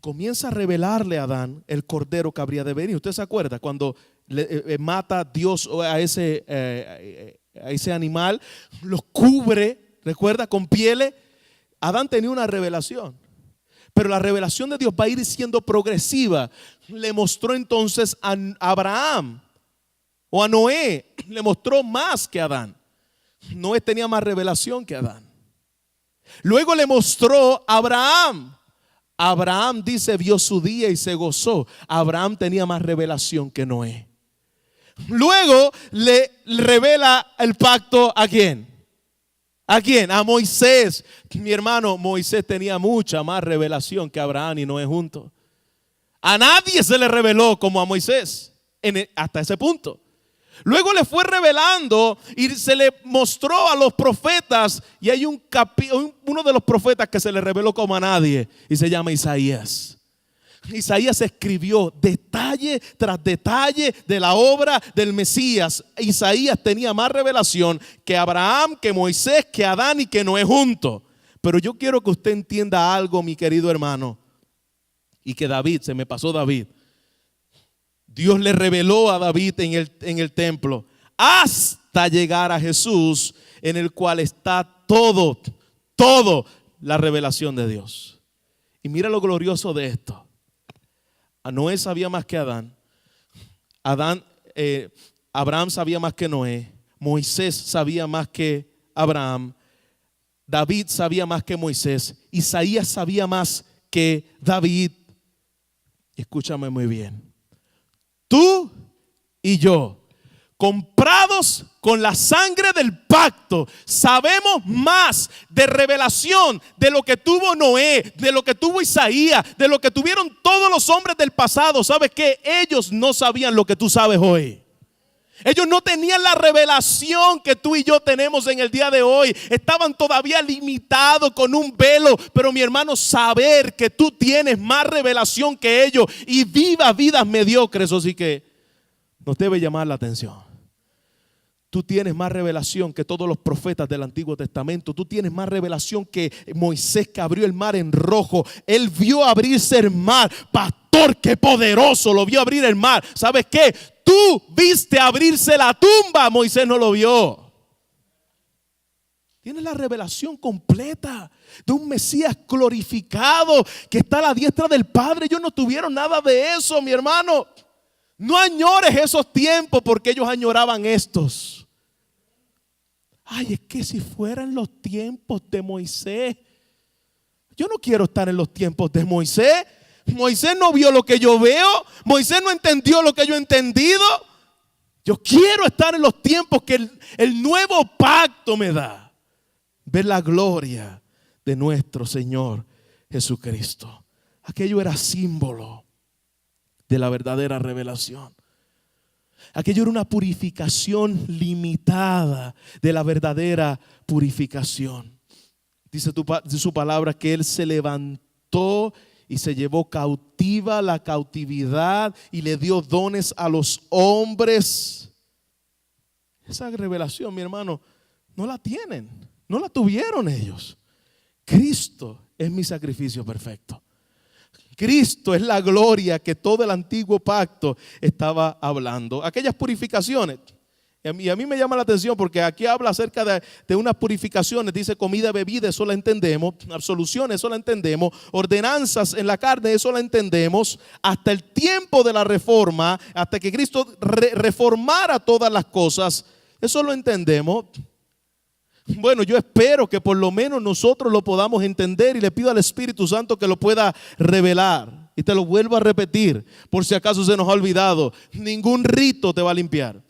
[SPEAKER 2] Comienza a revelarle a Adán el cordero que habría de venir. ¿Usted se acuerda cuando mata Dios a ese animal, los cubre, recuerda, con pieles? Adán tenía una revelación, pero la revelación de Dios va a ir siendo progresiva. Le mostró entonces a Abraham o a Noé, le mostró más que a Adán. Noé tenía más revelación que Adán. Luego le mostró a Abraham. Abraham, dice, vio su día y se gozó. Abraham tenía más revelación que Noé. Luego le revela el pacto ¿a quién? ¿A quién? A Moisés. Mi hermano, Moisés tenía mucha más revelación que Abraham y Noé juntos. A nadie se le reveló como a Moisés hasta ese punto. Luego le fue revelando y se le mostró a los profetas. Y hay uno de los profetas que se le reveló como a nadie y se llama Isaías. Isaías escribió detalle tras detalle de la obra del Mesías. Isaías tenía más revelación que Abraham, que Moisés, que Adán y que Noé juntos. Pero yo quiero que usted entienda algo, mi querido hermano, y que David, se me pasó David. Dios le reveló a David en el templo hasta llegar a Jesús, en el cual está todo la revelación de Dios. Y mira lo glorioso de esto. Noé sabía más que Adán. Abraham sabía más que Noé. Moisés sabía más que Abraham. David sabía más que Moisés. Isaías sabía más que David. Escúchame muy bien. Tú y yo, comprados con la sangre del pacto, sabemos más de revelación de lo que tuvo Noé, de lo que tuvo Isaías, de lo que tuvieron todos los hombres del pasado. ¿Sabes qué? Ellos no sabían lo que tú sabes hoy. Ellos no tenían la revelación que tú y yo tenemos en el día de hoy. Estaban todavía limitados con un velo. Pero mi hermano, saber que tú tienes más revelación que ellos y vivas vidas mediocres, eso sí que nos debe llamar la atención. Tú tienes más revelación que todos los profetas del Antiguo Testamento. Tú tienes más revelación que Moisés, que abrió el mar en rojo. Él vio abrirse el mar. Pastor, qué poderoso, lo vio abrir el mar. ¿Sabes qué? Tú viste abrirse la tumba. Moisés no lo vio. Tienes la revelación completa de un Mesías glorificado que está a la diestra del Padre. Ellos no tuvieron nada de eso, mi hermano. No añores esos tiempos porque ellos añoraban estos. Ay, es que si fueran los tiempos de Moisés. Yo no quiero estar en los tiempos de Moisés. Moisés no vio lo que yo veo. Moisés no entendió lo que yo he entendido. Yo quiero estar en los tiempos que el nuevo pacto me da. Ver la gloria de nuestro Señor Jesucristo. Aquello era símbolo de la verdadera revelación. Aquello era una purificación limitada de la verdadera purificación. Dice su palabra que Él se levantó y se llevó cautiva la cautividad y le dio dones a los hombres. Esa revelación, mi hermano, no la tienen. No la tuvieron ellos. Cristo es mi sacrificio perfecto. Cristo es la gloria que todo el antiguo pacto estaba hablando. Aquellas purificaciones. Y a mí me llama la atención porque aquí habla acerca de unas purificaciones. Dice comida, bebida, eso la entendemos. Absoluciones, eso la entendemos. Ordenanzas en la carne, eso la entendemos. Hasta el tiempo de la reforma, hasta que Cristo reformara todas las cosas, eso lo entendemos. Bueno, yo espero que por lo menos nosotros lo podamos entender y le pido al Espíritu Santo que lo pueda revelar. Y te lo vuelvo a repetir, por si acaso se nos ha olvidado. Ningún rito te va a limpiar.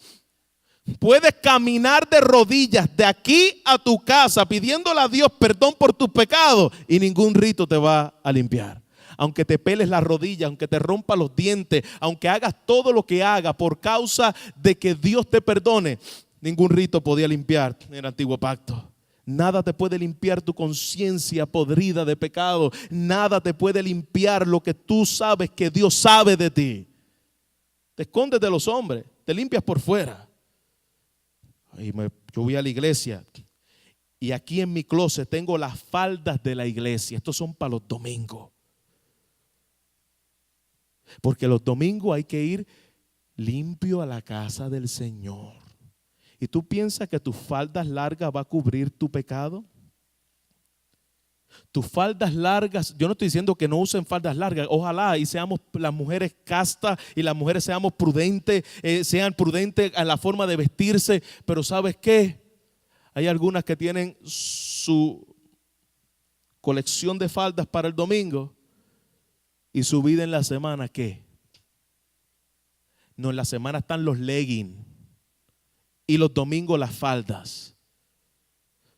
[SPEAKER 2] Puedes caminar de rodillas de aquí a tu casa pidiéndole a Dios perdón por tus pecados y ningún rito te va a limpiar. Aunque te peles la rodilla, aunque te rompa los dientes, aunque hagas todo lo que hagas por causa de que Dios te perdone, ningún rito podía limpiar en el antiguo pacto. Nada te puede limpiar tu conciencia podrida de pecado. Nada te puede limpiar lo que tú sabes que Dios sabe de ti. Te escondes de los hombres, te limpias por fuera. Yo voy a la iglesia y aquí en mi closet tengo las faldas de la iglesia. Estos son para los domingos. Porque los domingos hay que ir limpio a la casa del Señor. ¿Y tú piensas que tus faldas largas va a cubrir tu pecado? Tus faldas largas, yo no estoy diciendo que no usen faldas largas, ojalá y seamos las mujeres castas y las mujeres seamos prudentes, sean prudentes en la forma de vestirse, pero ¿sabes qué? Hay algunas que tienen su colección de faldas para el domingo y su vida en la semana, ¿qué? No, en la semana están los leggings. Y los domingos las faldas.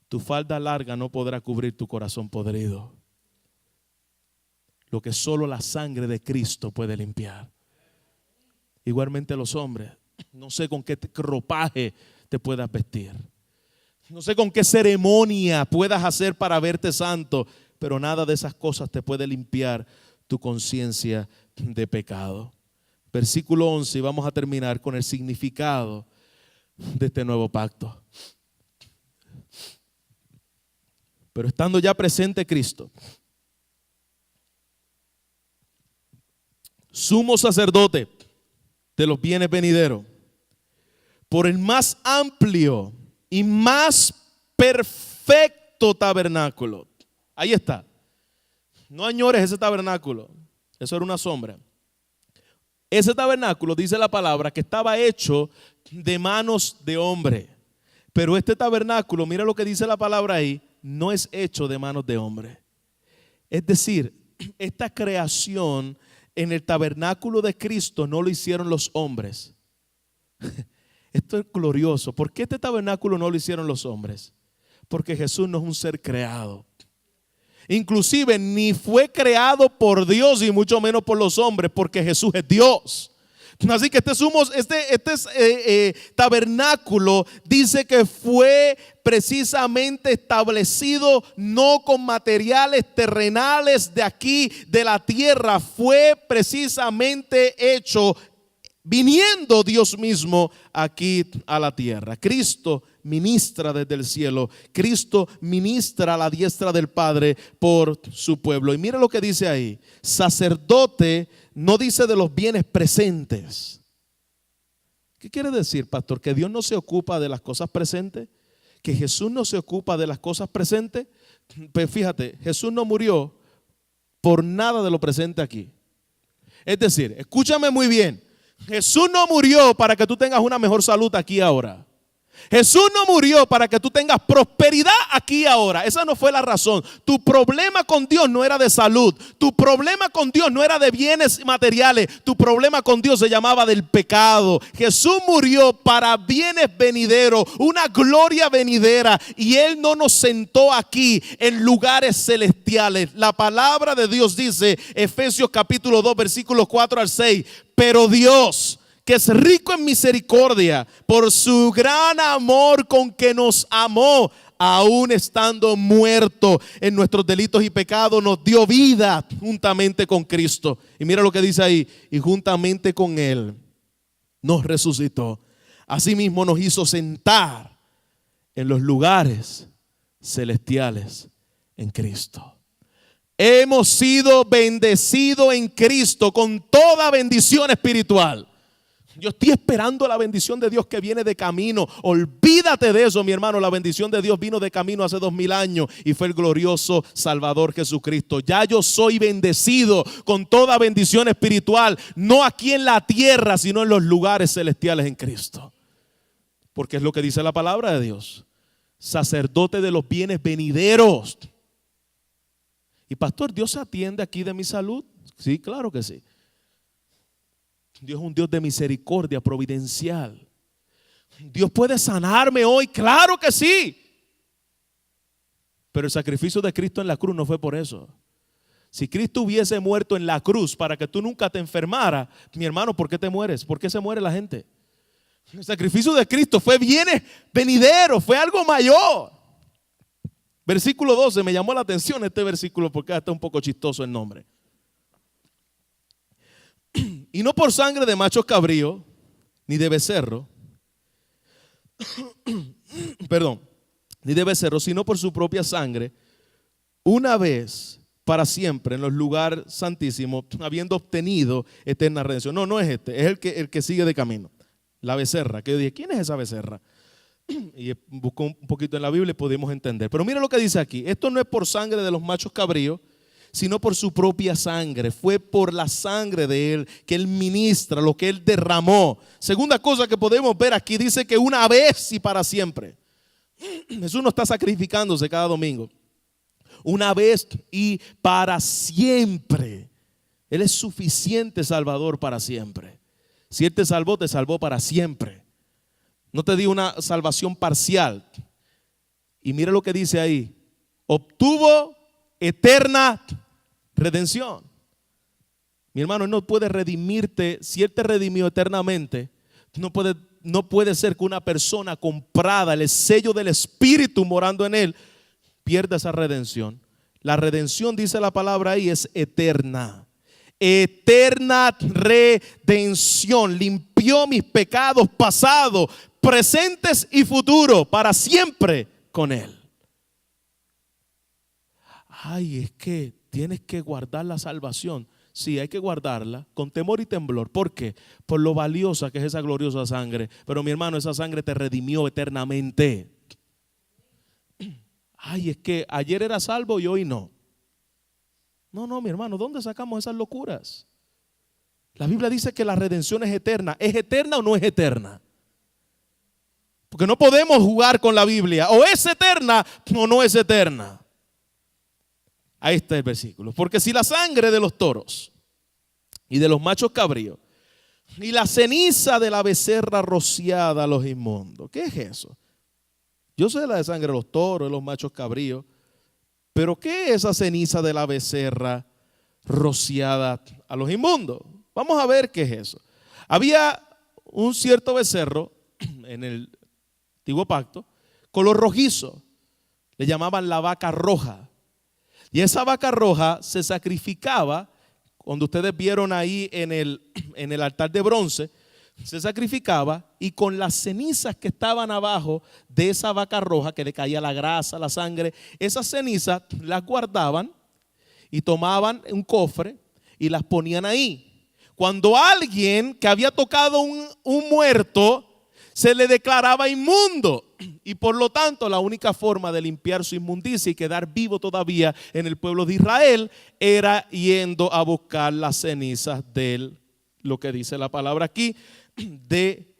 [SPEAKER 2] Tu falda larga no podrá cubrir tu corazón podrido. Lo que solo la sangre de Cristo puede limpiar. Igualmente los hombres. No sé con qué ropaje te puedas vestir. No sé con qué ceremonia puedas hacer para verte santo. Pero nada de esas cosas te puede limpiar tu conciencia de pecado. Versículo 11, y vamos a terminar con el significado de este nuevo pacto. Pero estando ya presente Cristo, sumo sacerdote de los bienes venideros, por el más amplio y más perfecto tabernáculo. Ahí está. No añores ese tabernáculo, eso era una sombra. Ese tabernáculo, dice la palabra, que estaba hecho de manos de hombre. Pero este tabernáculo, mira lo que dice la palabra ahí, no es hecho de manos de hombre. Es decir, esta creación en el tabernáculo de Cristo no lo hicieron los hombres. Esto es glorioso. ¿Por qué este tabernáculo no lo hicieron los hombres? Porque Jesús no es un ser creado. Inclusive ni fue creado por Dios y mucho menos por los hombres, porque Jesús es Dios. Así que este tabernáculo dice que fue precisamente establecido no con materiales terrenales de aquí, de la tierra. Fue precisamente hecho viniendo Dios mismo aquí a la tierra. Cristo ministra desde el cielo. Cristo ministra a la diestra del Padre por su pueblo. Y mira lo que dice ahí. Sacerdote no dice de los bienes presentes. ¿Qué quiere decir, pastor? ¿Que Dios no se ocupa de las cosas presentes? que Jesús no se ocupa de las cosas presentes. Pues fíjate, Jesús no murió por nada de lo presente aquí. Es decir, escúchame muy bien, Jesús no murió para que tú tengas una mejor salud aquí ahora. Jesús no murió para que tú tengas prosperidad aquí ahora. Esa no fue la razón. Tu problema con Dios no era de salud. Tu problema con Dios no era de bienes materiales. Tu problema con Dios se llamaba del pecado. Jesús murió para bienes venideros, una gloria venidera. Y Él no nos sentó aquí en lugares celestiales. La palabra de Dios dice, Efesios capítulo 2, versículos 4 al 6. Pero Dios, que es rico en misericordia, por su gran amor con que nos amó, aún estando muertos en nuestros delitos y pecados, nos dio vida juntamente con Cristo. Y mira lo que dice ahí, y juntamente con Él nos resucitó. Asimismo nos hizo sentar en los lugares celestiales en Cristo. Hemos sido bendecidos en Cristo con toda bendición espiritual. Yo estoy esperando la bendición de Dios que viene de camino. Olvídate de eso, mi hermano. La bendición de Dios vino de camino hace 2000 años y fue el glorioso Salvador Jesucristo. Ya yo soy bendecido con toda bendición espiritual, no aquí en la tierra, sino en los lugares celestiales en Cristo. Porque es lo que dice la palabra de Dios. Sacerdote de los bienes venideros. Y pastor, ¿Dios se atiende aquí de mi salud? Sí, claro que sí. Dios es un Dios de misericordia providencial. Dios puede sanarme hoy, claro que sí. Pero el sacrificio de Cristo en la cruz no fue por eso. Si Cristo hubiese muerto en la cruz para que tú nunca te enfermaras, mi hermano, ¿por qué te mueres? ¿Por qué se muere la gente? El sacrificio de Cristo fue bienes venideros, fue algo mayor. Versículo 12, me llamó la atención este versículo porque está un poco chistoso el nombre. Y no por sangre de machos cabríos, ni de becerro, ni de becerro, sino por su propia sangre, una vez para siempre en los lugares santísimos, habiendo obtenido eterna redención. No es este, es el que sigue de camino. La becerra, que yo dije, ¿quién es esa becerra? Y buscó un poquito en la Biblia y pudimos entender. Pero mira lo que dice aquí, esto no es por sangre de los machos cabríos, sino por su propia sangre. Fue por la sangre de Él que Él ministra, lo que Él derramó. Segunda cosa que podemos ver aquí, dice que una vez y para siempre. Jesús no está sacrificándose cada domingo. Una vez y para siempre. Él es suficiente Salvador para siempre. Si Él te salvó para siempre. No te dio una salvación parcial. Y mira lo que dice ahí. Obtuvo eterna redención. Mi hermano, Él no puede redimirte. Si Él te redimió eternamente, no puede ser que una persona comprada, el sello del Espíritu morando en Él, pierda esa redención. La redención, dice la palabra ahí, es eterna. Eterna redención. Limpió mis pecados pasados, presentes y futuros para siempre con Él. Ay, es que tienes que guardar la salvación. Sí, hay que guardarla con temor y temblor. ¿Por qué? Por lo valiosa que es esa gloriosa sangre. Pero mi hermano, esa sangre te redimió eternamente. Ay, es que ayer era salvo y hoy no. No, mi hermano, ¿dónde sacamos esas locuras? La Biblia dice que la redención es eterna. ¿Es eterna o no es eterna? Porque no podemos jugar con la Biblia. O es eterna o no es eterna. Ahí está el versículo. Porque si la sangre de los toros y de los machos cabríos y la ceniza de la becerra rociada a los inmundos. ¿Qué es eso? Yo sé la de sangre de los toros, de los machos cabríos. Pero ¿qué es esa ceniza de la becerra rociada a los inmundos? Vamos a ver qué es eso. Había un cierto becerro en el antiguo pacto, color rojizo. Le llamaban la vaca roja. Y esa vaca roja se sacrificaba, cuando ustedes vieron ahí en el altar de bronce, se sacrificaba y con las cenizas que estaban abajo de esa vaca roja, que le caía la grasa, la sangre, esas cenizas las guardaban y tomaban un cofre y las ponían ahí. Cuando alguien que había tocado un muerto se le declaraba inmundo. Y por lo tanto, la única forma de limpiar su inmundicia y quedar vivo todavía en el pueblo de Israel era yendo a buscar las cenizas de lo que dice la palabra aquí, de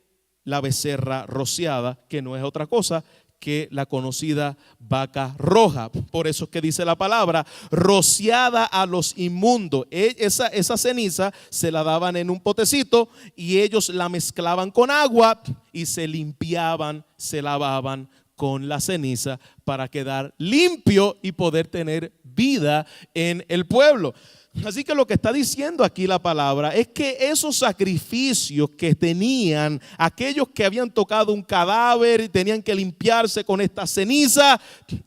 [SPEAKER 2] la becerra rociada, que no es otra cosa que la conocida vaca roja. Por eso es que dice la palabra, rociada a los inmundos. Esa ceniza se la daban en un potecito y ellos la mezclaban con agua y se limpiaban, se lavaban con la ceniza para quedar limpio y poder tener vida en el pueblo. Así que lo que está diciendo aquí la palabra es que esos sacrificios que tenían aquellos que habían tocado un cadáver y tenían que limpiarse con esta ceniza,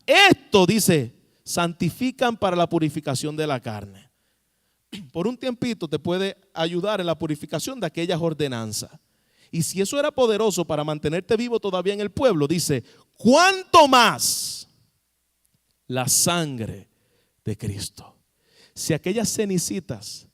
[SPEAKER 2] esto dice, santifican para la purificación de la carne. Por un tiempito te puede ayudar en la purificación de aquellas ordenanzas. Y si eso era poderoso para mantenerte vivo todavía en el pueblo, dice, ¿cuánto más la sangre de Cristo? Si aquellas cenicitas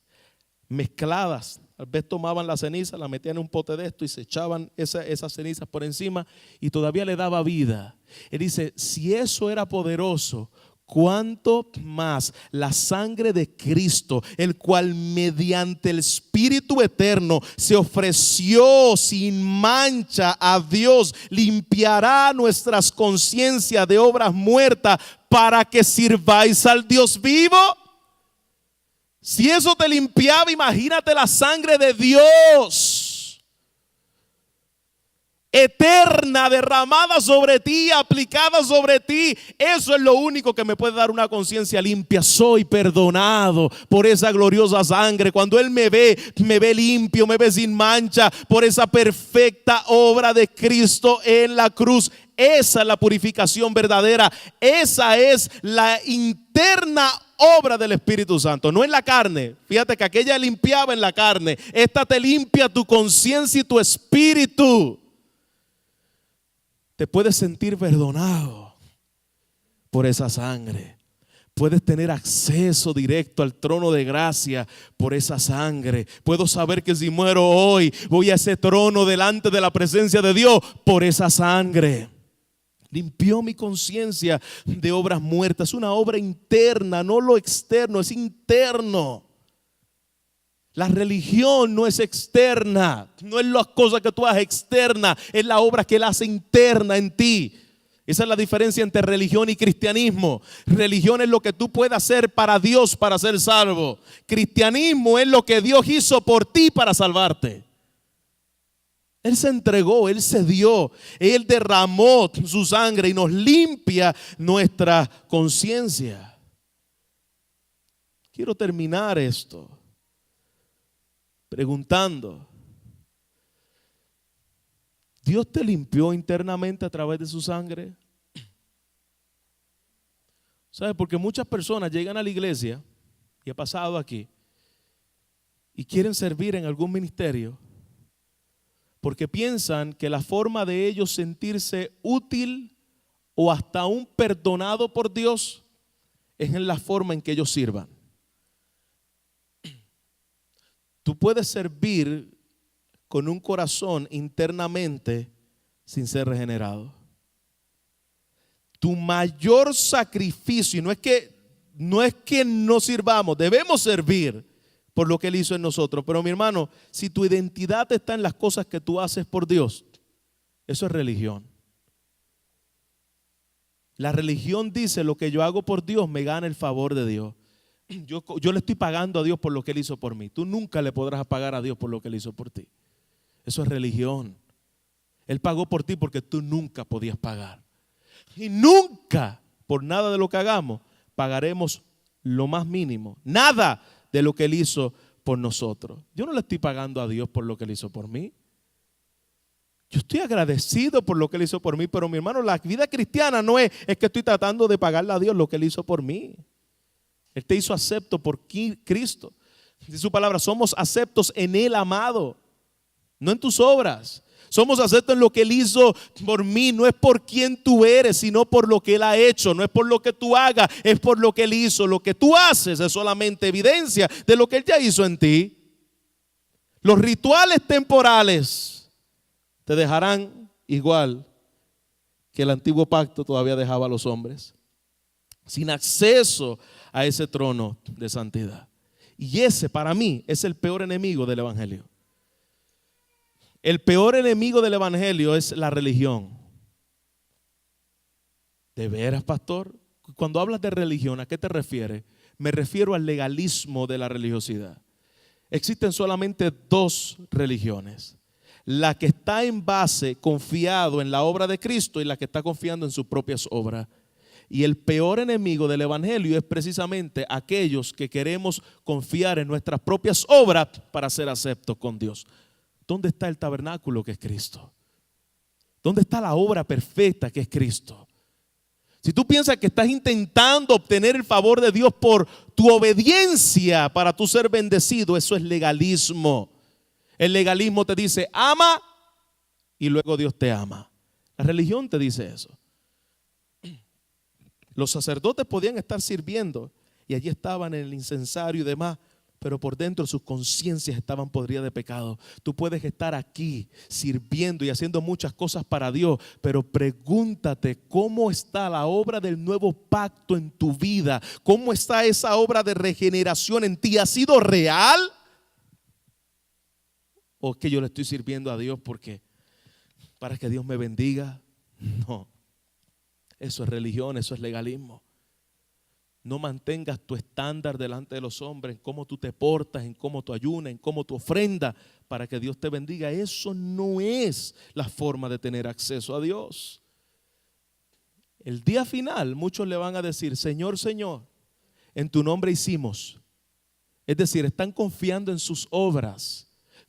[SPEAKER 2] mezcladas, tal vez tomaban la ceniza, la metían en un pote de esto y se echaban esas cenizas por encima y todavía le daba vida. Él dice, si eso era poderoso, ¿cuánto más la sangre de Cristo, el cual mediante el Espíritu eterno se ofreció sin mancha a Dios, limpiará nuestras conciencias de obras muertas para que sirváis al Dios vivo? Si eso te limpiaba, imagínate la sangre de Dios, eterna, derramada sobre ti, aplicada sobre ti. Eso es lo único que me puede dar una conciencia limpia. Soy perdonado por esa gloriosa sangre. Cuando Él me ve limpio, me ve sin mancha por esa perfecta obra de Cristo en la cruz. Esa es la purificación verdadera. Esa es la interna obra del Espíritu Santo, no en la carne. Fíjate que aquella limpiaba en la carne. Esta te limpia tu conciencia y tu espíritu. Te puedes sentir perdonado por esa sangre. Puedes tener acceso directo al trono de gracia por esa sangre. Puedo saber que si muero hoy, voy a ese trono delante de la presencia de Dios por esa sangre. Limpió mi conciencia de obras muertas. Es una obra interna, no lo externo, es interno. La religión no es externa, no es las cosas que tú haces externa, es la obra que Él hace interna en ti. Esa es la diferencia entre religión y cristianismo. Religión es lo que tú puedes hacer para Dios para ser salvo. Cristianismo es lo que Dios hizo por ti para salvarte. Él se entregó, Él se dio, Él derramó su sangre y nos limpia nuestra conciencia. Quiero terminar esto preguntando, ¿Dios te limpió internamente a través de su sangre? ¿Sabes? Porque muchas personas llegan a la iglesia, y ha pasado aquí, y quieren servir en algún ministerio, porque piensan que la forma de ellos sentirse útil o hasta aún perdonado por Dios es en la forma en que ellos sirvan. Tú puedes servir con un corazón internamente sin ser regenerado. Tu mayor sacrificio, y no es que no sirvamos, debemos servir por lo que Él hizo en nosotros. Pero mi hermano, si tu identidad está en las cosas que tú haces por Dios, eso es religión. La religión dice: lo que yo hago por Dios me gana el favor de Dios. Yo le estoy pagando a Dios por lo que Él hizo por mí. Tú nunca le podrás pagar a Dios por lo que Él hizo por ti. Eso es religión. Él pagó por ti porque tú nunca podías pagar. Y nunca, por nada de lo que hagamos, pagaremos lo más mínimo. Nada de lo que Él hizo por nosotros. Yo no le estoy pagando a Dios por lo que Él hizo por mí. Yo estoy agradecido por lo que Él hizo por mí, pero mi hermano, la vida cristiana no es que estoy tratando de pagarle a Dios lo que Él hizo por mí. Él te hizo acepto por Cristo. Dice su palabra, somos aceptos en Él, amado, no en tus obras. Somos aceptos en lo que Él hizo por mí. No es por quién tú eres, sino por lo que Él ha hecho. No es por lo que tú hagas, es por lo que Él hizo. Lo que tú haces es solamente evidencia de lo que Él ya hizo en ti. Los rituales temporales te dejarán igual que el antiguo pacto todavía dejaba a los hombres sin acceso a ese trono de santidad. Y ese para mí es el peor enemigo del evangelio. El peor enemigo del evangelio es la religión. ¿De veras, pastor? Cuando hablas de religión, ¿a qué te refieres? Me refiero al legalismo de la religiosidad. Existen solamente dos religiones: la que está en base, confiado en la obra de Cristo, y la que está confiando en sus propias obras. Y el peor enemigo del evangelio es precisamente aquellos que queremos confiar en nuestras propias obras para ser aceptos con Dios. ¿Dónde está el tabernáculo que es Cristo? ¿Dónde está la obra perfecta que es Cristo? Si tú piensas que estás intentando obtener el favor de Dios por tu obediencia para tú ser bendecido, eso es legalismo. El legalismo te dice ama y luego Dios te ama. La religión te dice eso. Los sacerdotes podían estar sirviendo y allí estaban en el incensario y demás, pero por dentro sus conciencias estaban podridas de pecado. Tú puedes estar aquí sirviendo y haciendo muchas cosas para Dios, pero pregúntate cómo está la obra del nuevo pacto en tu vida. ¿Cómo está esa obra de regeneración en ti? ¿Ha sido real? ¿O es que yo le estoy sirviendo a Dios porque para que Dios me bendiga? No, eso es religión, eso es legalismo. No mantengas tu estándar delante de los hombres en cómo tú te portas, en cómo tú ayunas, en cómo tú ofrendas para que Dios te bendiga. Eso no es la forma de tener acceso a Dios. El día final muchos le van a decir: Señor, Señor, en tu nombre hicimos. Es decir, están confiando en sus obras,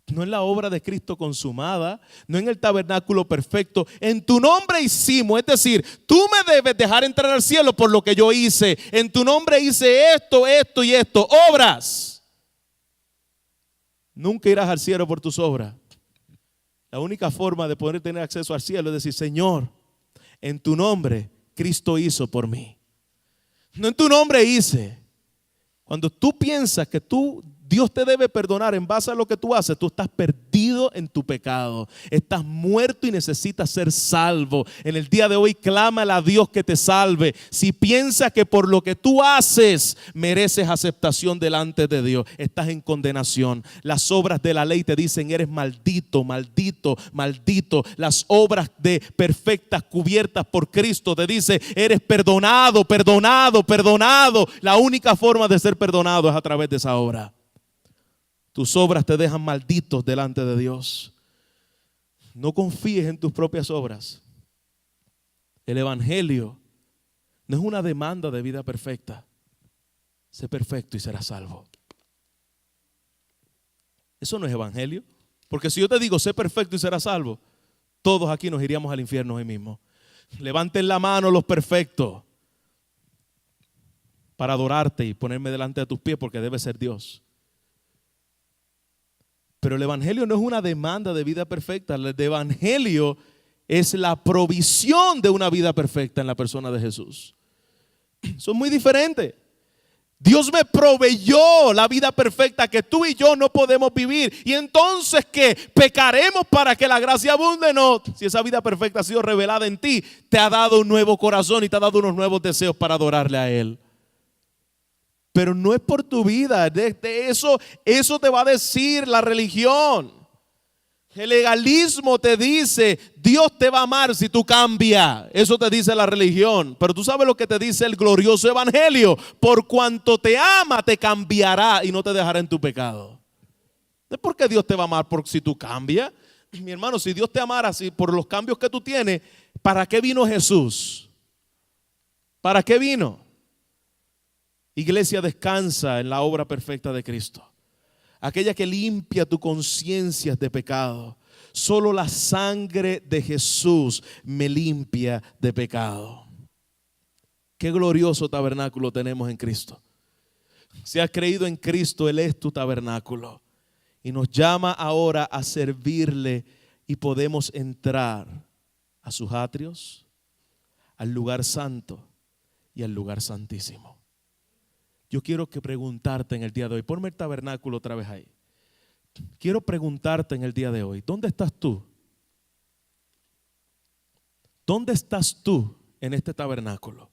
[SPEAKER 2] no en la obra de Cristo consumada, no en el tabernáculo perfecto. En tu nombre hicimos, es decir, tú me debes dejar entrar al cielo por lo que yo hice. En tu nombre hice esto, esto y esto, obras. Nunca irás al cielo por tus obras. La única forma de poder tener acceso al cielo es decir: Señor, en tu nombre Cristo hizo por mí. No en tu nombre hice. Cuando tú piensas que Dios te debe perdonar en base a lo que tú haces, tú estás perdido en tu pecado. Estás muerto y necesitas ser salvo. En el día de hoy, clámale a Dios que te salve. Si piensas que por lo que tú haces mereces aceptación delante de Dios, estás en condenación. Las obras de la ley te dicen: eres maldito, maldito, maldito. Las obras perfectas cubiertas por Cristo te dice: eres perdonado, perdonado, perdonado. La única forma de ser perdonado es a través de esa obra. Tus obras te dejan malditos delante de Dios. No confíes en tus propias obras. El evangelio no es una demanda de vida perfecta. Sé perfecto y serás salvo. Eso no es evangelio. Porque si yo te digo sé perfecto y serás salvo, todos aquí nos iríamos al infierno hoy mismo. Levanten la mano los perfectos para adorarte y ponerme delante de tus pies, porque debe ser Dios. Pero el evangelio no es una demanda de vida perfecta. El evangelio es la provisión de una vida perfecta en la persona de Jesús. Son muy diferentes. Dios me proveyó la vida perfecta que tú y yo no podemos vivir. Y entonces, ¿qué? ¿Pecaremos para que la gracia abunde? No. Si esa vida perfecta ha sido revelada en ti, te ha dado un nuevo corazón y te ha dado unos nuevos deseos para adorarle a Él. Pero no es por tu vida. Eso te va a decir la religión. El legalismo te dice: Dios te va a amar si tú cambias. Eso te dice la religión. Pero tú sabes lo que te dice el glorioso evangelio: por cuanto te ama, te cambiará y no te dejará en tu pecado. No es porque Dios te va a amar por si tú cambias. Mi hermano, si Dios te amara así por los cambios que tú tienes, ¿para qué vino Jesús? ¿Para qué vino? Iglesia, descansa en la obra perfecta de Cristo, aquella que limpia tu conciencia de pecado. Solo la sangre de Jesús me limpia de pecado. Qué glorioso tabernáculo tenemos en Cristo. Si has creído en Cristo, Él es tu tabernáculo y nos llama ahora a servirle, y podemos entrar a sus atrios, al lugar santo y al lugar santísimo. Yo quiero preguntarte en el día de hoy, ponme el tabernáculo otra vez ahí. Quiero preguntarte en el día de hoy, ¿dónde estás tú? ¿Dónde estás tú en este tabernáculo?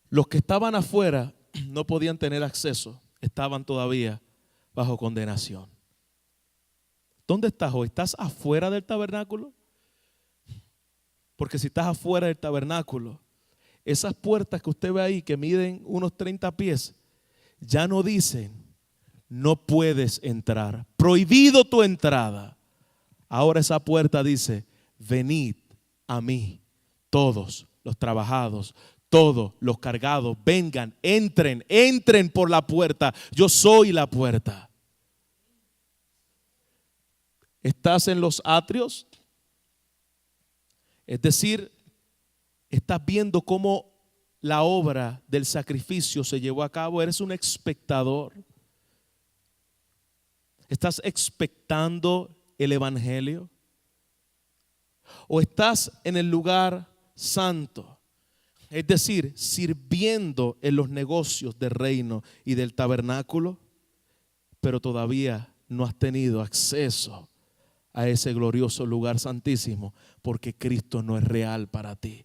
[SPEAKER 2] Los que estaban afuera no podían tener acceso, estaban todavía bajo condenación. ¿Dónde estás hoy? ¿Estás afuera del tabernáculo? Porque si estás afuera del tabernáculo, esas puertas que usted ve ahí que miden unos 30 pies, ya no dicen, no puedes entrar, prohibido tu entrada. Ahora esa puerta dice, venid a mí, todos los trabajados, todos los cargados, vengan, entren por la puerta. Yo soy la puerta. ¿Estás en los atrios? Es decir, estás viendo cómo la obra del sacrificio se llevó a cabo. Eres un espectador. ¿Estás expectando el evangelio? ¿O estás en el lugar santo? Es decir, sirviendo en los negocios del reino y del tabernáculo, pero todavía no has tenido acceso a ese glorioso lugar santísimo porque Cristo no es real para ti.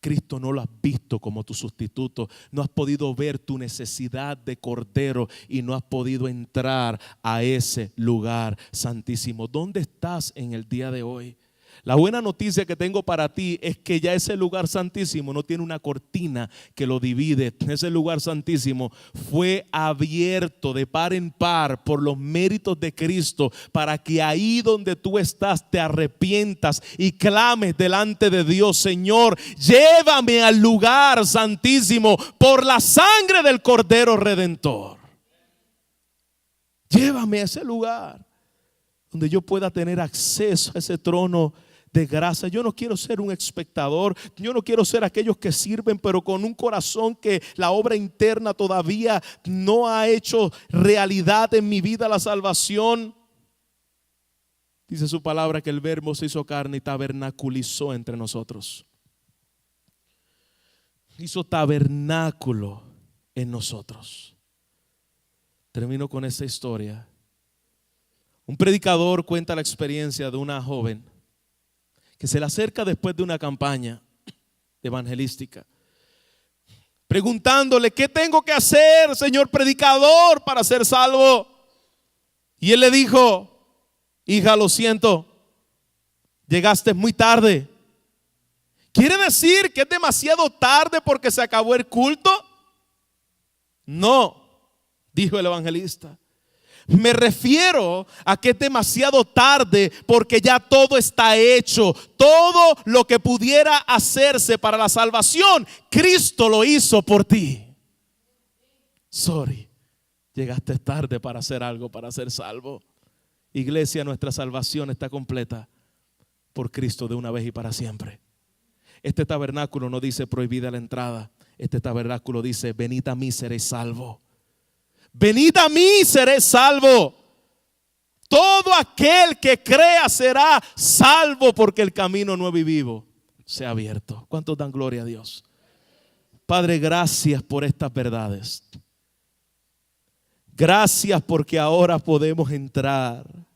[SPEAKER 2] Cristo no lo has visto como tu sustituto, no has podido ver tu necesidad de cordero y no has podido entrar a ese lugar santísimo. ¿Dónde estás en el día de hoy? La buena noticia que tengo para ti es que ya ese lugar santísimo no tiene una cortina que lo divide. Ese lugar santísimo fue abierto de par en par por los méritos de Cristo para que ahí donde tú estás te arrepientas y clames delante de Dios: Señor, llévame al lugar santísimo por la sangre del Cordero Redentor. Llévame a ese lugar donde yo pueda tener acceso a ese trono de gracia. Yo no quiero ser un espectador, yo no quiero ser aquellos que sirven pero con un corazón que la obra interna todavía no ha hecho realidad en mi vida la salvación. Dice su palabra que el Verbo se hizo carne y tabernaculizó entre nosotros. Hizo tabernáculo en nosotros. Termino con esta historia. Un predicador cuenta la experiencia de una joven que se le acerca después de una campaña evangelística, preguntándole: ¿qué tengo que hacer, señor predicador, para ser salvo? Y él le dijo: hija, lo siento, llegaste muy tarde. ¿Quiere decir que es demasiado tarde porque se acabó el culto? No, dijo el evangelista. Me refiero a que es demasiado tarde porque ya todo está hecho. Todo lo que pudiera hacerse para la salvación, Cristo lo hizo por ti. Sorry, llegaste tarde para hacer algo, para ser salvo. Iglesia, nuestra salvación está completa por Cristo de una vez y para siempre. Este tabernáculo no dice prohibida la entrada. Este tabernáculo dice: venid a mí, seréis salvos. Venid a mí, seré salvo. Todo aquel que crea será salvo, porque el camino nuevo y vivo se ha abierto. ¿Cuántos dan gloria a Dios? Padre, gracias por estas verdades. Gracias porque ahora podemos entrar